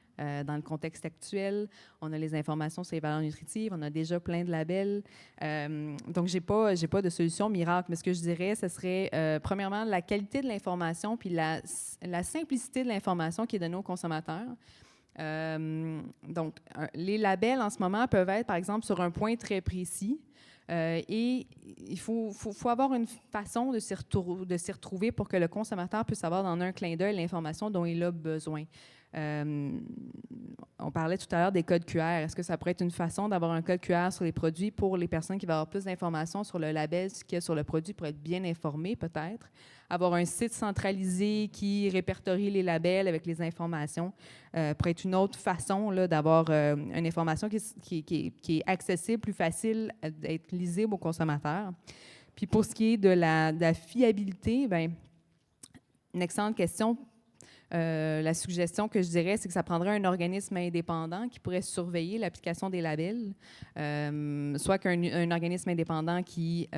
dans le contexte actuel. On a les informations sur les valeurs nutritives, on a déjà plein de labels. Donc, j'ai pas de solution miracle, mais ce que je dirais, ce serait, premièrement, la qualité de l'information puis la simplicité de l'information qui est donnée aux consommateurs. Donc, les labels, en ce moment, peuvent être, par exemple, sur un point très précis. Et il faut avoir une façon de s'y retrouver pour que le consommateur puisse avoir dans un clin d'œil l'information dont il a besoin. On parlait tout à l'heure des codes QR. Est-ce que ça pourrait être une façon d'avoir un code QR sur les produits pour les personnes qui veulent avoir plus d'informations sur le label qu'il y a sur le produit pour être bien informées, peut-être? Avoir un site centralisé qui répertorie les labels avec les informations pourrait être une autre façon là, d'avoir une information qui est accessible, plus facile d'être lisible aux consommateurs. Puis pour ce qui est de la fiabilité, bien, une excellente question. La suggestion que je dirais, c'est que ça prendrait un organisme indépendant qui pourrait surveiller l'application des labels, soit qu'un organisme indépendant qui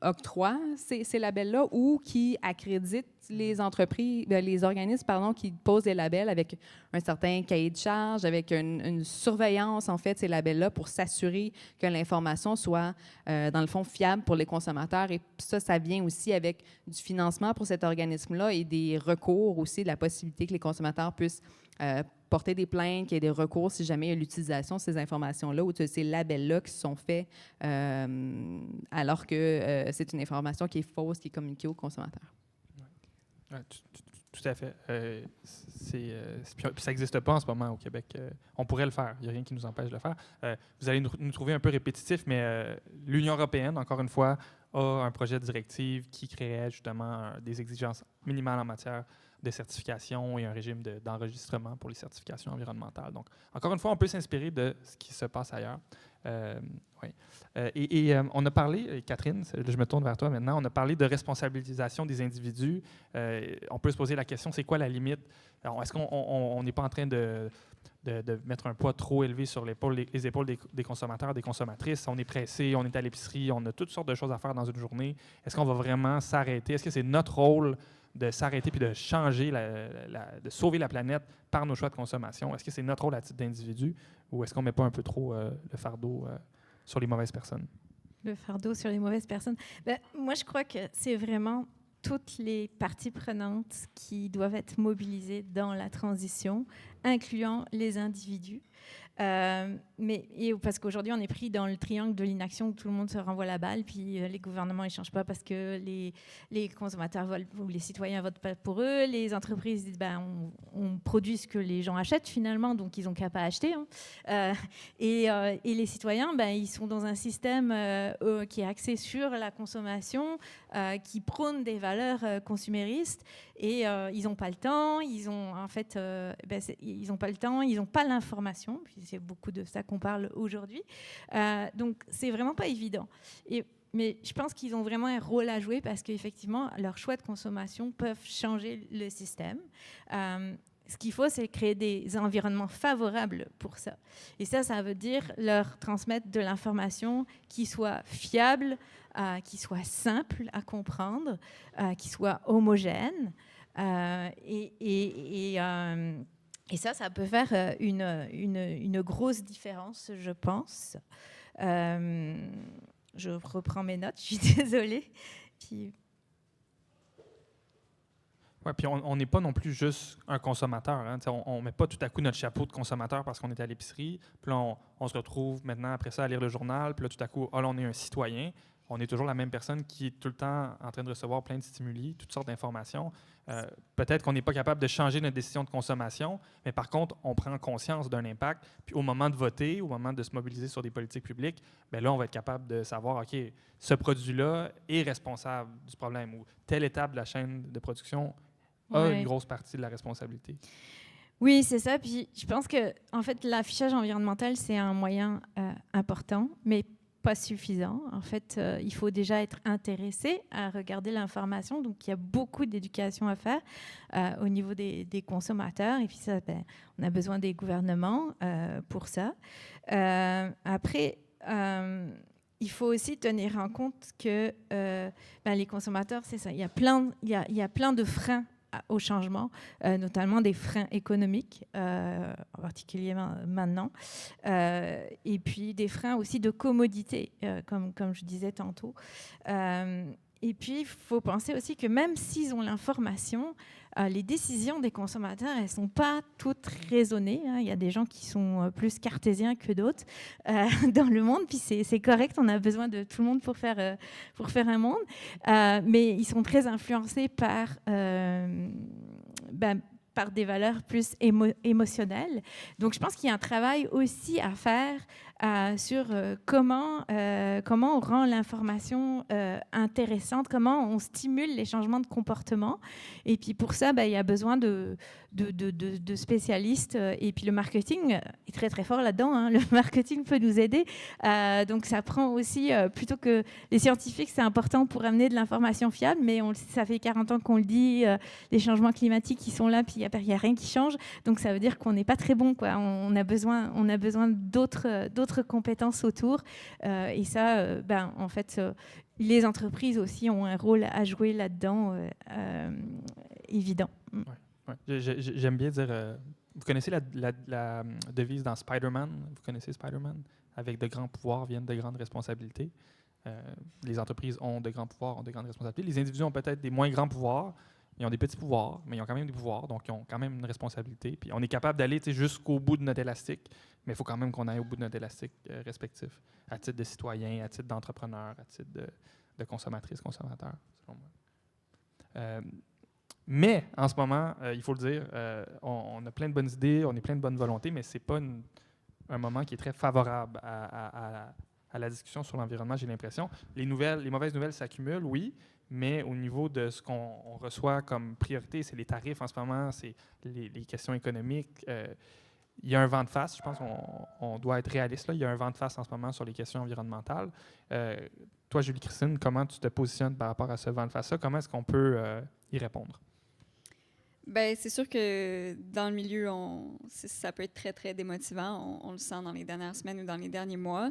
octroie ces labels-là ou qui accrédite les entreprises, les organismes qui posent des labels avec un certain cahier de charge, avec une surveillance, en fait, de ces labels-là pour s'assurer que l'information soit, dans le fond, fiable pour les consommateurs. Et ça vient aussi avec du financement pour cet organisme-là et des recours aussi, de la possibilité que les consommateurs puissent porter des plaintes, qu'il y ait des recours si jamais il y a l'utilisation de ces informations-là ou de ces labels-là qui sont faits alors que c'est une information qui est fausse, qui est communiquée aux consommateurs. Ouais, tout à fait. Puis ça n'existe pas en ce moment au Québec. On pourrait le faire. Il n'y a rien qui nous empêche de le faire. Vous allez nous trouver un peu répétitif, mais l'Union européenne, encore une fois, a un projet de directive qui créerait justement des exigences minimales en matière de certification et un régime d'enregistrement pour les certifications environnementales. Donc, encore une fois, on peut s'inspirer de ce qui se passe ailleurs. Oui. On a parlé, Catherine, je me tourne vers toi maintenant, on a parlé de responsabilisation des individus. On peut se poser la question, c'est quoi la limite? Est-ce qu'on n'est pas en train de mettre un poids trop élevé sur les épaules des consommateurs, des consommatrices? On est pressé, on est à l'épicerie, on a toutes sortes de choses à faire dans une journée. Est-ce qu'on va vraiment s'arrêter? Est-ce que c'est notre rôle de s'arrêter puis de changer, de sauver la planète par nos choix de consommation? Est-ce que c'est notre rôle à titre d'individu ou est-ce qu'on ne met pas un peu trop le fardeau sur les mauvaises personnes? Le fardeau sur les mauvaises personnes. Moi, je crois que c'est vraiment toutes les parties prenantes qui doivent être mobilisées dans la transition, incluant les individus. Parce qu'aujourd'hui, on est pris dans le triangle de l'inaction où tout le monde se renvoie la balle, puis les gouvernements ne changent pas parce que les consommateurs veulent, ou les citoyens votent pas pour eux, les entreprises disent on produit ce que les gens achètent finalement, donc ils n'ont qu'à pas acheter. Et les citoyens, ils sont dans un système qui est axé sur la consommation, qui prône des valeurs consuméristes, et ils n'ont pas le temps, ils n'ont pas le temps, ils n'ont pas l'information, puis c'est beaucoup de ça qu'on parle aujourd'hui. Donc, c'est vraiment pas évident. Mais je pense qu'ils ont vraiment un rôle à jouer parce qu'effectivement, leurs choix de consommation peuvent changer le système. Ce qu'il faut, c'est créer des environnements favorables pour ça. Et ça veut dire leur transmettre de l'information qui soit fiable, qui soit simple à comprendre, qui soit homogène. Et ça peut faire une grosse différence, je pense. Je reprends mes notes, je suis désolée. Puis on n'est pas non plus juste un consommateur. Hein. On ne met pas tout à coup notre chapeau de consommateur parce qu'on est à l'épicerie. Puis là, on se retrouve maintenant, après ça, à lire le journal. Puis là, tout à coup, on est un citoyen. On est toujours la même personne qui est tout le temps en train de recevoir plein de stimuli, toutes sortes d'informations. Peut-être qu'on n'est pas capable de changer notre décision de consommation, mais par contre, on prend conscience d'un impact. Puis au moment de voter, au moment de se mobiliser sur des politiques publiques, là, on va être capable de savoir, OK, ce produit-là est responsable du problème ou telle étape de la chaîne de production a une grosse partie de la responsabilité. Oui, c'est ça. Puis je pense que, en fait, l'affichage environnemental, c'est un moyen important, mais pas suffisant. En fait, il faut déjà être intéressé à regarder l'information. Donc, il y a beaucoup d'éducation à faire au niveau des consommateurs. Et puis ça, on a besoin des gouvernements pour ça. Après, il faut aussi tenir en compte que les consommateurs, c'est ça. Il y a plein de freins au changement, notamment des freins économiques, en particulier maintenant, et puis des freins aussi de commodité, comme je disais tantôt. Et puis, il faut penser aussi que même s'ils ont l'information, les décisions des consommateurs, elles ne sont pas toutes raisonnées. Il y a des gens qui sont plus cartésiens que d'autres dans le monde, puis c'est correct, on a besoin de tout le monde pour faire un monde. Mais ils sont très influencés par des valeurs plus émotionnelles. Donc, je pense qu'il y a un travail aussi à faire sur comment on rend l'information intéressante, comment on stimule les changements de comportement. Et puis, pour ça, il y a besoin de spécialistes. Et puis, le marketing est très, très fort là-dedans. Hein. Le marketing peut nous aider. Donc, ça prend aussi, plutôt que les scientifiques, c'est important pour amener de l'information fiable, mais ça fait 40 ans qu'on le dit, les changements climatiques, ils sont là, puis il n'y a rien qui change. Donc, ça veut dire qu'on n'est pas très bon, quoi. On a besoin d'autres compétences autour. Et ça, en fait, les entreprises aussi ont un rôle à jouer là-dedans, évident. Ouais. J'aime bien dire... vous connaissez la devise dans Spider-Man? Vous connaissez Spider-Man? Avec de grands pouvoirs viennent de grandes responsabilités. Les entreprises ont de grands pouvoirs, ont de grandes responsabilités. Les individus ont peut-être des moins grands pouvoirs, ils ont des petits pouvoirs, mais ils ont quand même des pouvoirs, donc ils ont quand même une responsabilité. Puis on est capable d'aller jusqu'au bout de notre élastique, mais il faut quand même qu'on aille au bout de notre élastique respectif, à titre de citoyen, à titre d'entrepreneur, à titre de consommatrice, consommateur, selon moi. Mais en ce moment, il faut le dire, on a plein de bonnes idées, on est plein de bonnes volontés, mais ce n'est pas un moment qui est très favorable à la discussion sur l'environnement, j'ai l'impression. Les mauvaises nouvelles s'accumulent, oui, mais au niveau de ce qu'on reçoit comme priorité, c'est les tarifs en ce moment, c'est les questions économiques. Il y a un vent de face, je pense qu'on doit être réaliste là. Il y a un vent de face en ce moment sur les questions environnementales. Toi, Julie-Christine, comment tu te positionnes par rapport à ce vent de face-là? Comment est-ce qu'on peut y répondre? Bien, c'est sûr que dans le milieu, ça peut être très, très démotivant. On le sent dans les dernières semaines ou dans les derniers mois.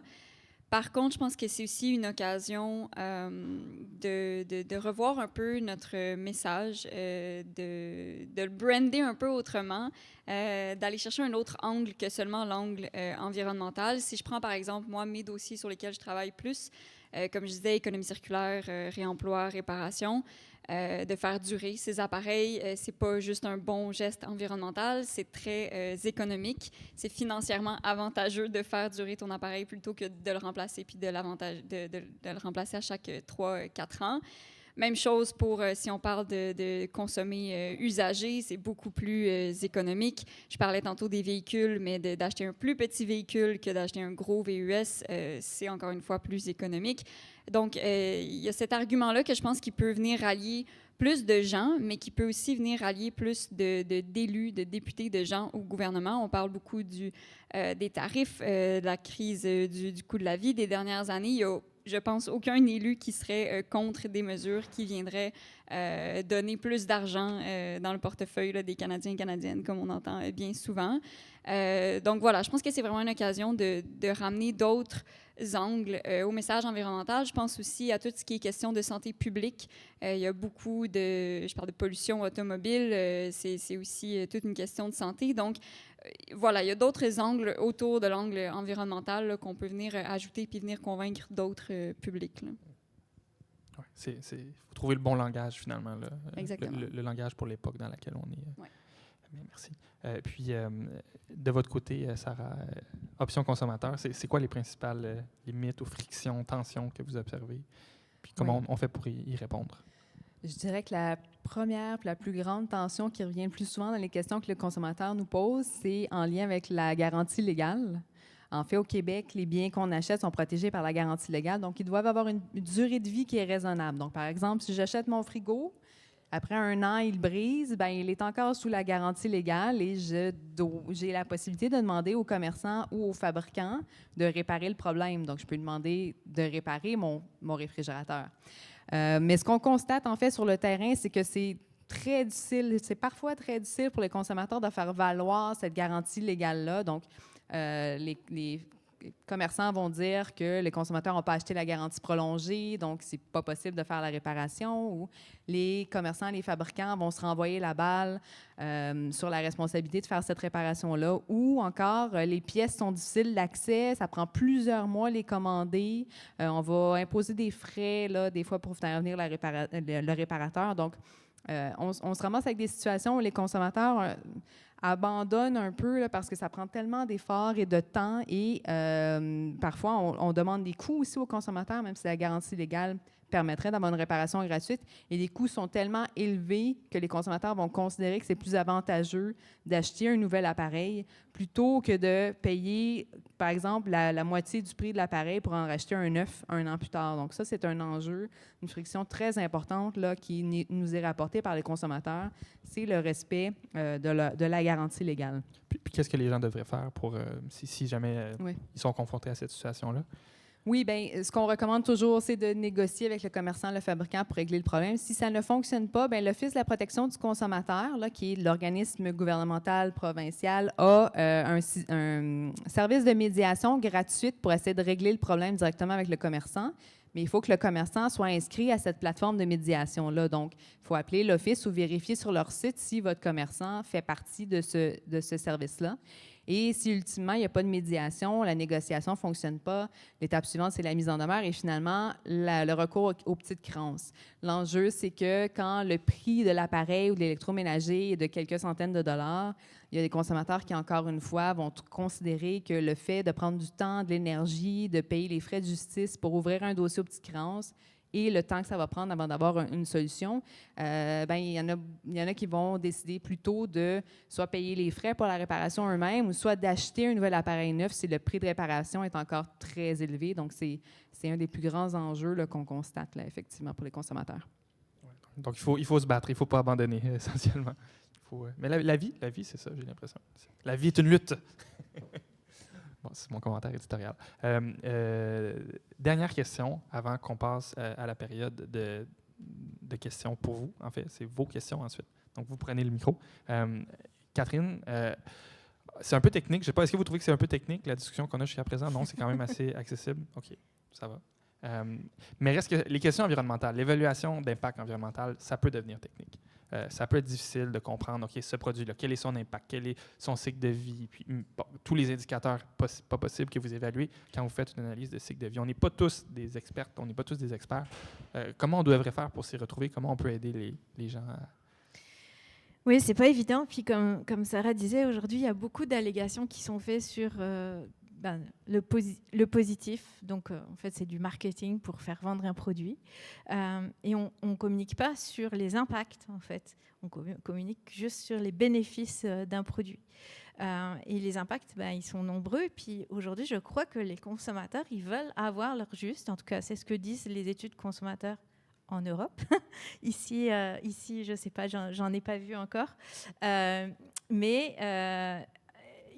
Par contre, je pense que c'est aussi une occasion de revoir un peu notre message, de le brander un peu autrement, d'aller chercher un autre angle que seulement l'angle environnemental. Si je prends par exemple, moi, mes dossiers sur lesquels je travaille plus, comme je disais, économie circulaire, réemploi, réparation, de faire durer ces appareils, c'est pas juste un bon geste environnemental, c'est très économique. C'est financièrement avantageux de faire durer ton appareil plutôt que de le remplacer puis de le remplacer à chaque 3-4 ans. Même chose pour si on parle de consommer usagé, c'est beaucoup plus économique. Je parlais tantôt des véhicules, mais d'acheter un plus petit véhicule que d'acheter un gros VUS, c'est encore une fois plus économique. Donc, il y a cet argument-là que je pense qu'il peut venir rallier plus de gens, mais qui peut aussi venir rallier plus d'élus, de députés, de gens au gouvernement. On parle beaucoup des tarifs, de la crise du coût de la vie des dernières années. Il y a, je pense, aucun élu qui serait contre des mesures qui viendraient donner plus d'argent dans le portefeuille là, des Canadiens et Canadiennes, comme on entend bien souvent. Donc voilà, je pense que c'est vraiment une occasion de ramener d'autres angles au message environnemental. Je pense aussi à tout ce qui est question de santé publique. Il y a beaucoup je parle de pollution automobile, c'est aussi toute une question de santé. Donc, voilà, il y a d'autres angles autour de l'angle environnemental là, qu'on peut venir ajouter puis venir convaincre d'autres publics. Ouais, il faut trouver le bon langage, finalement. Là, exactement. Le langage pour l'époque dans laquelle on est. Ouais. Bien, merci. Puis, de votre côté, Sarah, Option consommateur, c'est quoi les principales limites ou frictions, tensions que vous observez? Puis comment on fait pour y répondre? Je dirais que la première, la plus grande tension qui revient le plus souvent dans les questions que le consommateur nous pose, c'est en lien avec la garantie légale. En fait, au Québec, les biens qu'on achète sont protégés par la garantie légale, donc ils doivent avoir une durée de vie qui est raisonnable. Donc, par exemple, si j'achète mon frigo, après 1 an, il brise, bien, il est encore sous la garantie légale et j'ai la possibilité de demander au commerçant ou au fabricant de réparer le problème. Donc, je peux demander de réparer mon réfrigérateur. Mais ce qu'on constate, en fait, sur le terrain, c'est que c'est très difficile, c'est parfois très difficile pour les consommateurs de faire valoir cette garantie légale-là. Donc, les commerçants vont dire que les consommateurs n'ont pas acheté la garantie prolongée, donc c'est pas possible de faire la réparation, ou les commerçants, les fabricants vont se renvoyer la balle sur la responsabilité de faire cette réparation-là, ou encore les pièces sont difficiles d'accès, ça prend plusieurs mois les commander, on va imposer des frais là, des fois pour faire venir le réparateur. Donc, on se ramasse avec des situations où les consommateurs abandonnent un peu là, parce que ça prend tellement d'efforts et de temps et parfois on demande des coûts aussi aux consommateurs, même si la garantie légale permettrait d'avoir une réparation gratuite. Et les coûts sont tellement élevés que les consommateurs vont considérer que c'est plus avantageux d'acheter un nouvel appareil plutôt que de payer, par exemple, la moitié du prix de l'appareil pour en racheter un neuf un an plus tard. Donc ça, c'est un enjeu, une friction très importante là, qui nous est rapportée par les consommateurs. C'est le respect de la garantie légale. Puis qu'est-ce que les gens devraient faire pour si jamais Oui. ils sont confrontés à cette situation-là? Oui, bien, ce qu'on recommande toujours, c'est de négocier avec le commerçant, le fabricant pour régler le problème. Si ça ne fonctionne pas, bien, l'Office de la protection du consommateur, là, qui est l'organisme gouvernemental provincial, a un service de médiation gratuite pour essayer de régler le problème directement avec le commerçant. Mais il faut que le commerçant soit inscrit à cette plateforme de médiation-là. Donc, il faut appeler l'Office ou vérifier sur leur site si votre commerçant fait partie de ce service-là. Et si ultimement, il n'y a pas de médiation, la négociation ne fonctionne pas, l'étape suivante, c'est la mise en demeure et finalement, le recours aux petites créances. L'enjeu, c'est que quand le prix de l'appareil ou de l'électroménager est de quelques centaines de dollars, il y a des consommateurs qui, encore une fois, vont considérer que le fait de prendre du temps, de l'énergie, de payer les frais de justice pour ouvrir un dossier aux petites créances et le temps que ça va prendre avant d'avoir une solution, ben, il y en a qui vont décider plutôt de soit payer les frais pour la réparation eux-mêmes ou soit d'acheter un nouvel appareil neuf si le prix de réparation est encore très élevé. Donc, c'est un des plus grands enjeux là, qu'on constate là, effectivement pour les consommateurs. Donc, il faut se battre, il ne faut pas abandonner, essentiellement. Mais la vie, c'est ça, j'ai l'impression. La vie est une lutte. Bon, c'est mon commentaire éditorial. Dernière question, avant qu'on passe à la période de questions pour vous. En fait, c'est vos questions ensuite. Donc, vous prenez le micro. Catherine, c'est un peu technique. Je sais pas, est-ce que vous trouvez que c'est un peu technique, la discussion qu'on a jusqu'à présent? Non, c'est quand même assez accessible. OK, ça va. Mais reste que les questions environnementales, l'évaluation d'impact environnemental, ça peut devenir technique. Ça peut être difficile de comprendre, OK, ce produit-là, quel est son impact, quel est son cycle de vie, puis tous les indicateurs pas possibles que vous évaluez quand vous faites une analyse de cycle de vie. On n'est pas tous des experts, on n'est pas tous des experts. Comment on devrait faire pour s'y retrouver? Comment on peut aider les gens à... Oui, c'est pas évident. Puis comme Sarah disait, aujourd'hui, il y a beaucoup d'allégations qui sont faites sur le positif. Donc, en fait, c'est du marketing pour faire vendre un produit. Et on ne communique pas sur les impacts, en fait. On communique juste sur les bénéfices d'un produit. Et les impacts, ils sont nombreux. Puis aujourd'hui, je crois que les consommateurs, ils veulent avoir leur juste. En tout cas, c'est ce que disent les études consommateurs en Europe. Ici, je ne sais pas, j'en ai pas vu encore. Mais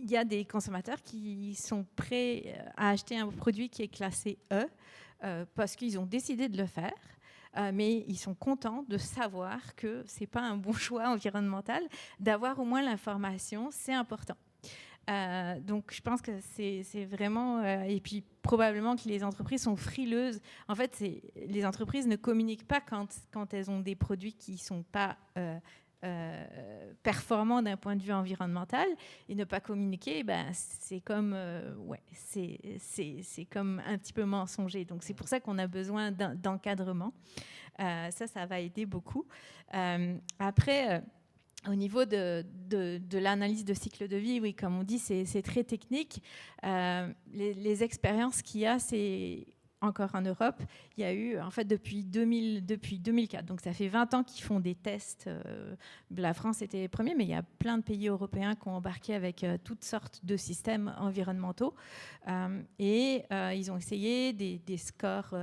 il y a des consommateurs qui sont prêts à acheter un produit qui est classé E parce qu'ils ont décidé de le faire. Mais ils sont contents de savoir que ce n'est pas un bon choix environnemental. D'avoir au moins l'information, c'est important. Donc, je pense que c'est vraiment... et puis, probablement que les entreprises sont frileuses. En fait, les entreprises ne communiquent pas quand elles ont des produits qui ne sont pas performants d'un point de vue environnemental. Et ne pas communiquer, c'est comme, c'est comme un petit peu mensonger. Donc, c'est pour ça qu'on a besoin d'encadrement. Ça va aider beaucoup. Après... Au niveau de l'analyse de cycle de vie, oui, comme on dit, c'est très technique. Les expériences qu'il y a, c'est encore en Europe. Il y a eu, en fait, depuis 2004, donc ça fait 20 ans qu'ils font des tests. La France était les premiers, mais il y a plein de pays européens qui ont embarqué avec toutes sortes de systèmes environnementaux. Et ils ont essayé des scores...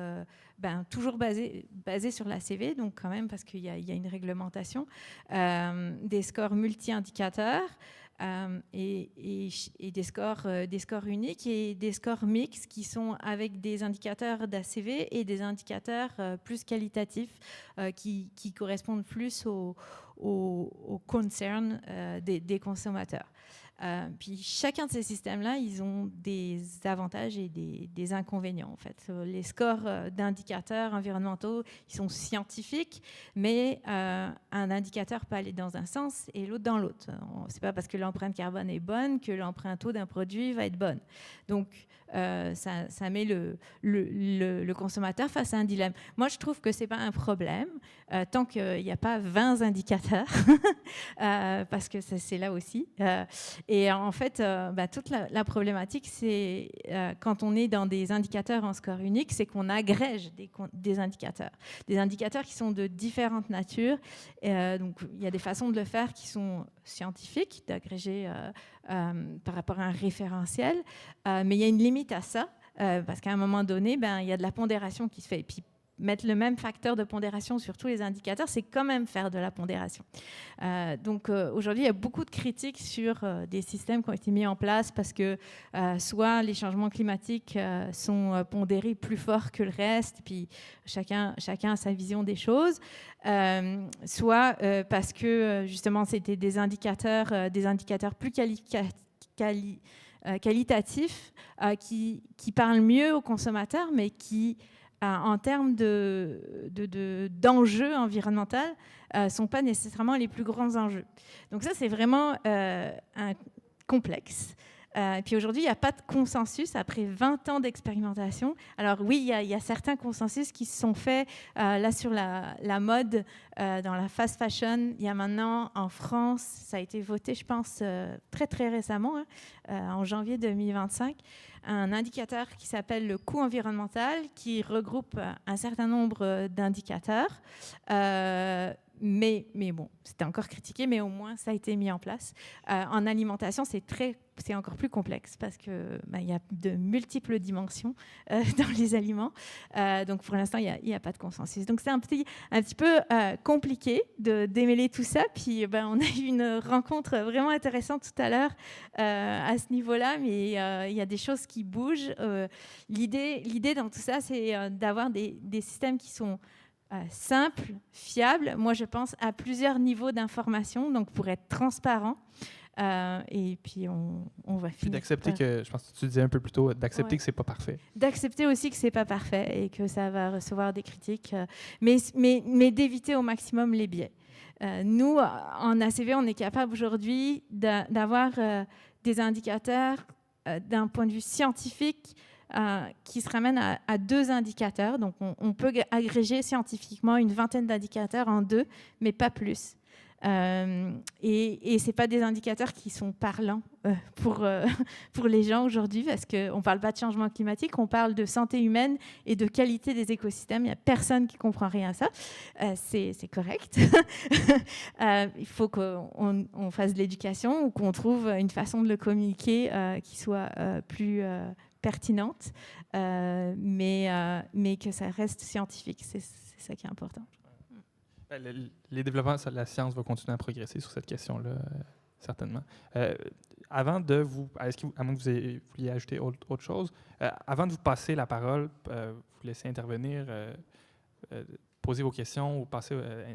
toujours basé sur la CV, donc quand même parce qu'il y a une réglementation, des scores multi-indicateurs et des scores uniques et des scores mixtes qui sont avec des indicateurs d'ACV et des indicateurs plus qualitatifs qui correspondent plus aux concerns des consommateurs. Puis chacun de ces systèmes-là, ils ont des avantages et des inconvénients en fait. Les scores d'indicateurs environnementaux, ils sont scientifiques, mais un indicateur peut aller dans un sens et l'autre dans l'autre. C'est pas parce que l'empreinte carbone est bonne que l'empreinte eau d'un produit va être bonne. Donc ça met le consommateur face à un dilemme. Moi, je trouve que c'est pas un problème tant qu'il n'y a pas 20 indicateurs, parce que c'est là aussi. Et en fait, toute la problématique, c'est quand on est dans des indicateurs en score unique, c'est qu'on agrège des indicateurs qui sont de différentes natures. Donc, il y a des façons de le faire qui sont scientifiques, d'agréger par rapport à un référentiel, mais il y a une limite à ça, parce qu'à un moment donné, il y a de la pondération qui se fait. Et puis, mettre le même facteur de pondération sur tous les indicateurs, c'est quand même faire de la pondération. Donc aujourd'hui, il y a beaucoup de critiques sur des systèmes qui ont été mis en place parce que soit les changements climatiques sont pondérés plus fort que le reste, puis chacun a sa vision des choses, soit parce que justement c'était des indicateurs plus qualitatifs qui parlent mieux aux consommateurs, mais qui en termes d'enjeux environnementaux, ne sont pas nécessairement les plus grands enjeux. Donc ça, c'est vraiment un complexe. Puis aujourd'hui, il n'y a pas de consensus après 20 ans d'expérimentation. Alors oui, il y a certains consensus qui se sont faits là sur la mode, dans la fast fashion. Il y a maintenant en France, ça a été voté, je pense, très très récemment, en janvier 2025, un indicateur qui s'appelle le coût environnemental, qui regroupe un certain nombre d'indicateurs. Mais bon, c'était encore critiqué, mais au moins ça a été mis en place. En alimentation, c'est encore plus complexe parce que y a de multiples dimensions dans les aliments. Donc pour l'instant, il n'y a pas de consensus. Donc c'est un petit peu compliqué de démêler tout ça. Puis on a eu une rencontre vraiment intéressante tout à l'heure à ce niveau-là, mais il y a des choses qui bougent. L'idée dans tout ça, c'est d'avoir des systèmes qui sont simple, fiable, moi je pense à plusieurs niveaux d'information, donc pour être transparent. Et puis on va finir. Puis d'accepter que, je pense que tu disais un peu plus tôt, d'accepter que c'est pas parfait. D'accepter aussi que c'est pas parfait et que ça va recevoir des critiques, mais d'éviter au maximum les biais. Nous, en ACV, on est capable aujourd'hui d'avoir des indicateurs d'un point de vue scientifique qui se ramène à 2 indicateurs. Donc, on peut agréger scientifiquement une vingtaine d'indicateurs en 2, mais pas plus. Et ce n'est pas des indicateurs qui sont parlants pour les gens aujourd'hui, parce qu'on ne parle pas de changement climatique, on parle de santé humaine et de qualité des écosystèmes. Il n'y a personne qui ne comprend rien à ça. C'est correct. Il faut qu'on fasse de l'éducation ou qu'on trouve une façon de le communiquer qui soit plus pertinente, mais que ça reste scientifique. C'est ça qui est important. Les développements, la science va continuer à progresser sur cette question-là, certainement. Avant de vous... à moins que vous vouliez ajouter autre chose, avant de vous passer la parole, vous laisser intervenir, poser vos questions ou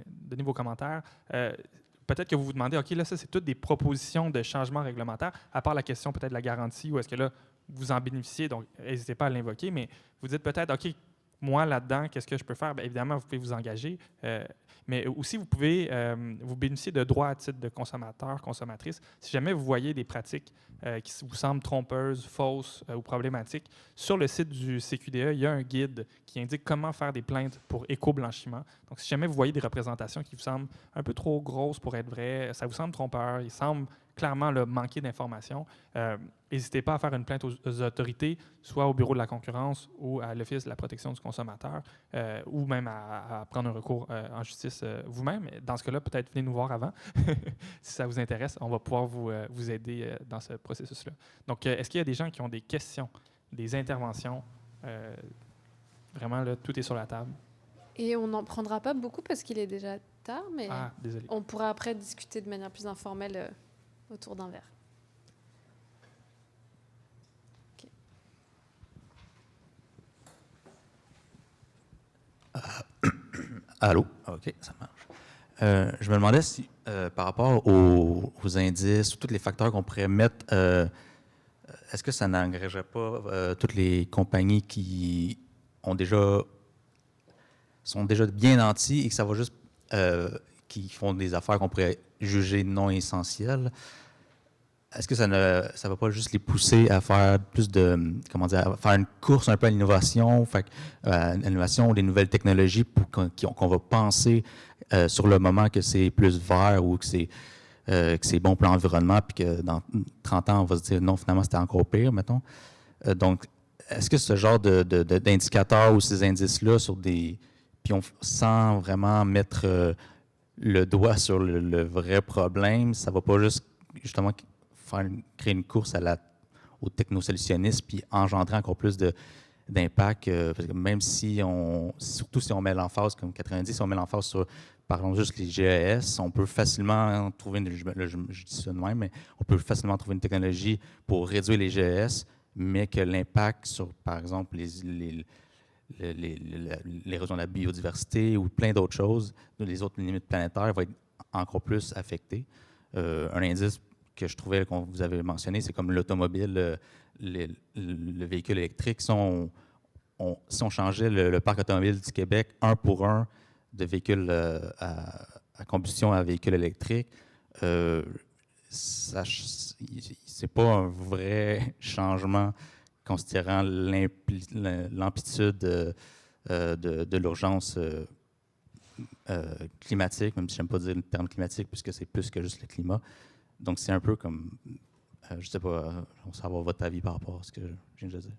donner vos commentaires, peut-être que vous vous demandez, OK, là, ça, c'est toutes des propositions de changement réglementaire, à part la question peut-être de la garantie, ou est-ce que là, vous en bénéficiez, donc n'hésitez pas à l'invoquer, mais vous dites peut-être, OK, moi, là-dedans, qu'est-ce que je peux faire? Bien, évidemment, vous pouvez vous engager, mais aussi, vous pouvez vous bénéficier de droits à titre de consommateur, consommatrice. Si jamais vous voyez des pratiques qui vous semblent trompeuses, fausses ou problématiques, sur le site du CQDE, il y a un guide qui indique comment faire des plaintes pour éco-blanchiment. Donc, si jamais vous voyez des représentations qui vous semblent un peu trop grosses pour être vraies, ça vous semble trompeur, il semble clairement manquer d'informations, n'hésitez pas à faire une plainte aux autorités, soit au Bureau de la concurrence ou à l'Office de la protection du consommateur, ou même à prendre un recours en justice vous-même. Dans ce cas-là, peut-être venez nous voir avant. Si ça vous intéresse, on va pouvoir vous aider dans ce processus-là. Donc, est-ce qu'il y a des gens qui ont des questions, des interventions? Vraiment, là, tout est sur la table. Et on n'en prendra pas beaucoup parce qu'il est déjà tard, mais désolé. On pourra après discuter de manière plus informelle autour d'un verre. Okay. Allô? OK, ça marche. Je me demandais si, par rapport aux indices, ou tous les facteurs qu'on pourrait mettre, est-ce que ça n'engagerait pas toutes les compagnies qui sont déjà bien nantis et que ça va juste, qui font des affaires qu'on pourrait juger non essentielles? Est-ce que ça va pas juste les pousser à faire plus de, comment dire, à faire une course un peu à l'innovation, l'innovation, les nouvelles technologies qu'on va penser sur le moment que c'est plus vert ou que c'est bon pour l'environnement, puis que dans 30 ans, on va se dire non, finalement, c'était encore pire, mettons. Donc, est-ce que ce genre d'indicateurs ou ces indices-là puis sans vraiment mettre le doigt sur le vrai problème, ça va pas juste, justement, créer une course au technosolutionnisme puis engendrer encore plus d'impact, parce que même surtout si on met l'emphase, comme 90, si on met l'emphase sur, par exemple, juste les GES, on peut facilement trouver, je dis ça de même, mais on peut facilement trouver une technologie pour réduire les GES, mais que l'impact sur, par exemple, l'érosion de la biodiversité ou plein d'autres choses, les autres limites planétaires, va être encore plus affecté. Un indice que je trouvais qu'on vous avez mentionné, c'est comme l'automobile, le véhicule électrique. Si on changeait le parc automobile du Québec 1 pour 1 de véhicules à combustion à véhicules électriques, c'est pas un vrai changement considérant l'amplitude de l'urgence climatique, même si j'aime pas dire le terme climatique, puisque c'est plus que juste le climat. Donc, c'est un peu comme, je ne sais pas, on va savoir votre avis par rapport à ce que je viens de dire.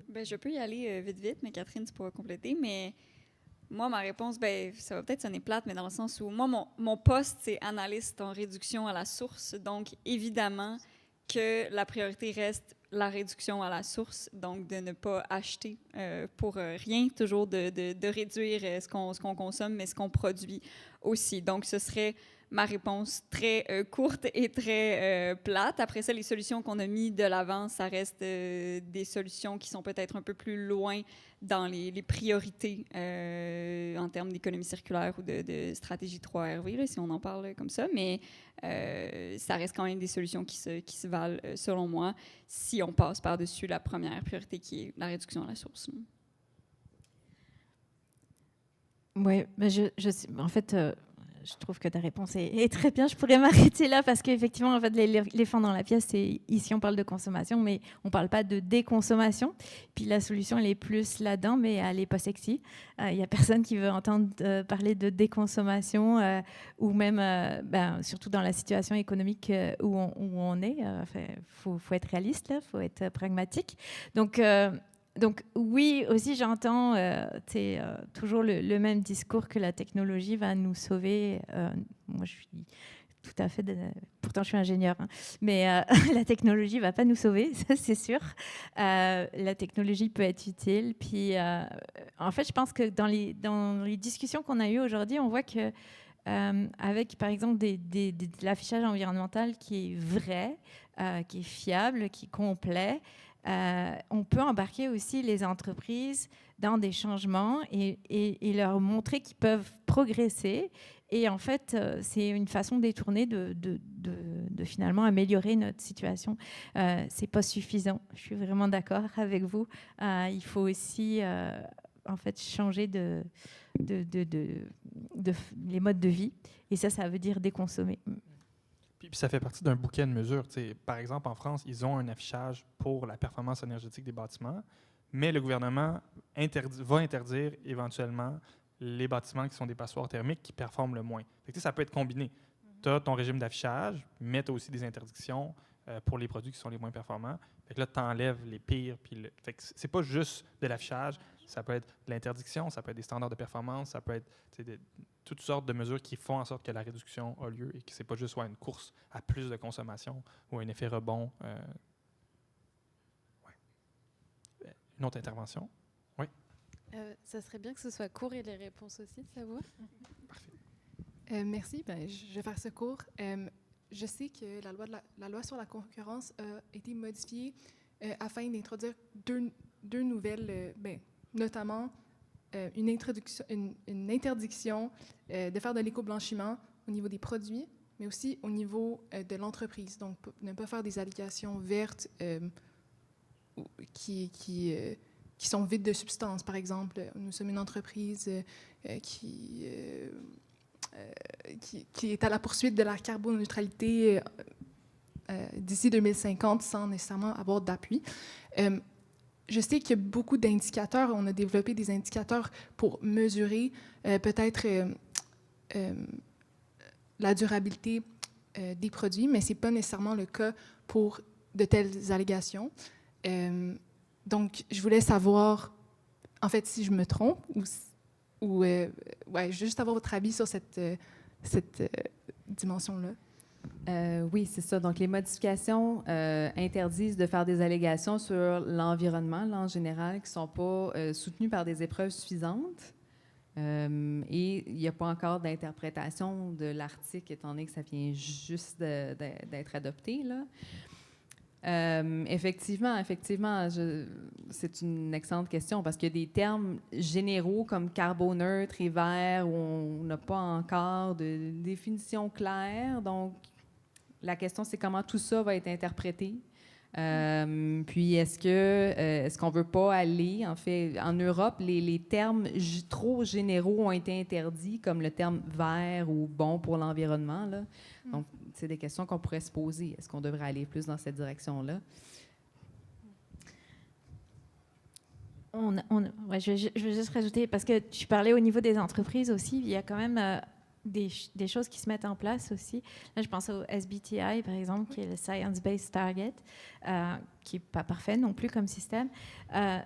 Ben, je peux y aller vite, mais Catherine, tu pourras compléter. Mais moi, ma réponse, ça va peut-être sonner plate, mais dans le sens où moi, mon poste, c'est analyste en réduction à la source. Donc, évidemment que la priorité reste la réduction à la source, donc de ne pas acheter pour rien, toujours de réduire ce qu'on consomme, mais ce qu'on produit aussi. Donc, ce serait ma réponse très courte et très plate. Après ça, les solutions qu'on a mis de l'avant, ça reste des solutions qui sont peut-être un peu plus loin dans les priorités en termes d'économie circulaire ou de stratégie 3RV, là, si on en parle comme ça. Mais ça reste quand même des solutions qui se valent, selon moi, si on passe par-dessus la première priorité qui est la réduction à la source. Oui, mais en fait, je trouve que ta réponse est très bien. Je pourrais m'arrêter là parce qu'effectivement, en fait, l'éléphant dans la pièce, c'est ici, on parle de consommation, mais on ne parle pas de déconsommation. Puis la solution, elle est plus là-dedans, mais elle n'est pas sexy. Il n'y a personne qui veut entendre parler de déconsommation ou même, surtout dans la situation économique où on est. Faut être réaliste, il faut être pragmatique. Donc oui, aussi j'entends toujours le même discours que la technologie va nous sauver. Moi, je suis tout à fait... pourtant, je suis ingénieure, hein, mais la technologie ne va pas nous sauver, ça c'est sûr. La technologie peut être utile. Puis, en fait, je pense que dans les discussions qu'on a eues aujourd'hui, on voit que avec, par exemple, de l'affichage environnemental qui est vrai, qui est fiable, qui est complet, on peut embarquer aussi les entreprises dans des changements et leur montrer qu'ils peuvent progresser. Et en fait, c'est une façon détournée de finalement améliorer notre situation. C'est pas suffisant. Je suis vraiment d'accord avec vous. Il faut aussi en fait changer les modes de vie. Et ça veut dire déconsommer. Puis ça fait partie d'un bouquet de mesures. Par exemple, en France, ils ont un affichage pour la performance énergétique des bâtiments, mais le gouvernement va interdire éventuellement les bâtiments qui sont des passoires thermiques qui performent le moins. Ça peut être combiné. Tu as ton régime d'affichage, mais tu as aussi des interdictions pour les produits qui sont les moins performants. Fait que là, tu enlèves les pires. C'est pas juste de l'affichage, ça peut être de l'interdiction, ça peut être des standards de performance, ça peut être toutes sortes de mesures qui font en sorte que la réduction a lieu et que c'est pas juste une course à plus de consommation ou un effet rebond. Une autre intervention? Oui? Ça serait bien que ce soit court et les réponses aussi, ça vous va? Parfait. Merci. Je vais faire ce court. Je sais que la loi sur la concurrence a été modifiée afin d'introduire deux nouvelles, notamment une interdiction de faire de l'éco-blanchiment au niveau des produits, mais aussi au niveau de l'entreprise. Donc, ne pas faire des allégations vertes qui sont vides de substance. Par exemple, nous sommes une entreprise qui est à la poursuite de la carboneutralité d'ici 2050 sans nécessairement avoir d'appui. Je sais qu'il y a beaucoup d'indicateurs. On a développé des indicateurs pour mesurer peut-être la durabilité des produits, mais ce n'est pas nécessairement le cas pour de telles allégations. Donc, je voulais savoir, en fait, si je me trompe, ou je veux juste avoir votre avis sur cette dimension-là. Oui, c'est ça. Donc, les modifications interdisent de faire des allégations sur l'environnement, là, en général, qui ne sont pas soutenues par des épreuves suffisantes. Et il n'y a pas encore d'interprétation de l'article, étant donné que ça vient juste d'être adopté, là. Effectivement, c'est une excellente question parce qu'il y a des termes généraux comme carboneutre et vert où on n'a pas encore de définition claire. Donc, la question, c'est comment tout ça va être interprété. Puis, est-ce qu'on ne veut pas aller, en fait, en Europe, les termes trop généraux ont été interdits, comme le terme vert ou bon pour l'environnement, là. Donc, c'est des questions qu'on pourrait se poser. Est-ce qu'on devrait aller plus dans cette direction-là? Je veux juste rajouter, parce que tu parlais au niveau des entreprises aussi, il y a quand même des choses qui se mettent en place aussi. Là, je pense au SBTI, par exemple, qui est le Science Based Target, qui n'est pas parfait non plus comme système,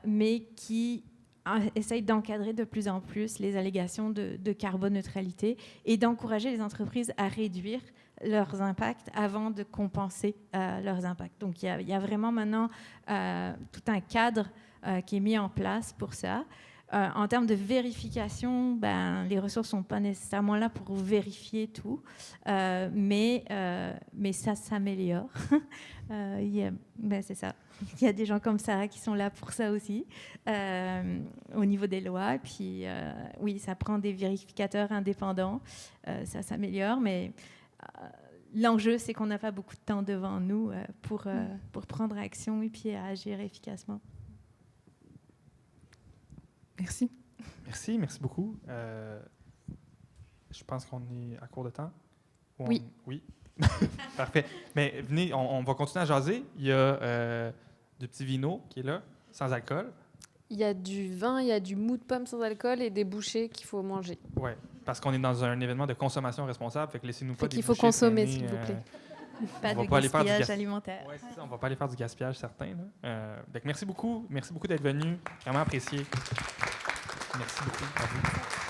mais qui essaye d'encadrer de plus en plus les allégations de carboneutralité et d'encourager les entreprises à réduire leurs impacts avant de compenser leurs impacts. Donc, il y a vraiment maintenant tout un cadre qui est mis en place pour ça. En termes de vérification, les ressources ne sont pas nécessairement là pour vérifier tout, mais ça s'améliore. C'est ça. Il y a des gens comme Sarah qui sont là pour ça aussi, au niveau des lois. Et puis, oui, ça prend des vérificateurs indépendants. Ça s'améliore, mais l'enjeu, c'est qu'on n'a pas beaucoup de temps devant nous pour prendre action et puis agir efficacement. Merci. Merci beaucoup. Je pense qu'on est à court de temps. Oui. Oui. Parfait. Mais venez, on va continuer à jaser. Il y a du petit vino qui est là, sans alcool. Il y a du vin, il y a du mou de pomme sans alcool et des bouchées qu'il faut manger. Oui, parce qu'on est dans un événement de consommation responsable, fait que laissez-nous pas des qu'il faut bouchées consommer, traîner, s'il vous plaît. Pas de pas aller faire du gaspillage alimentaire. Oui, c'est ça, on ne va pas aller faire du gaspillage certain. Donc merci beaucoup d'être venu, vraiment apprécié. Merci beaucoup à vous.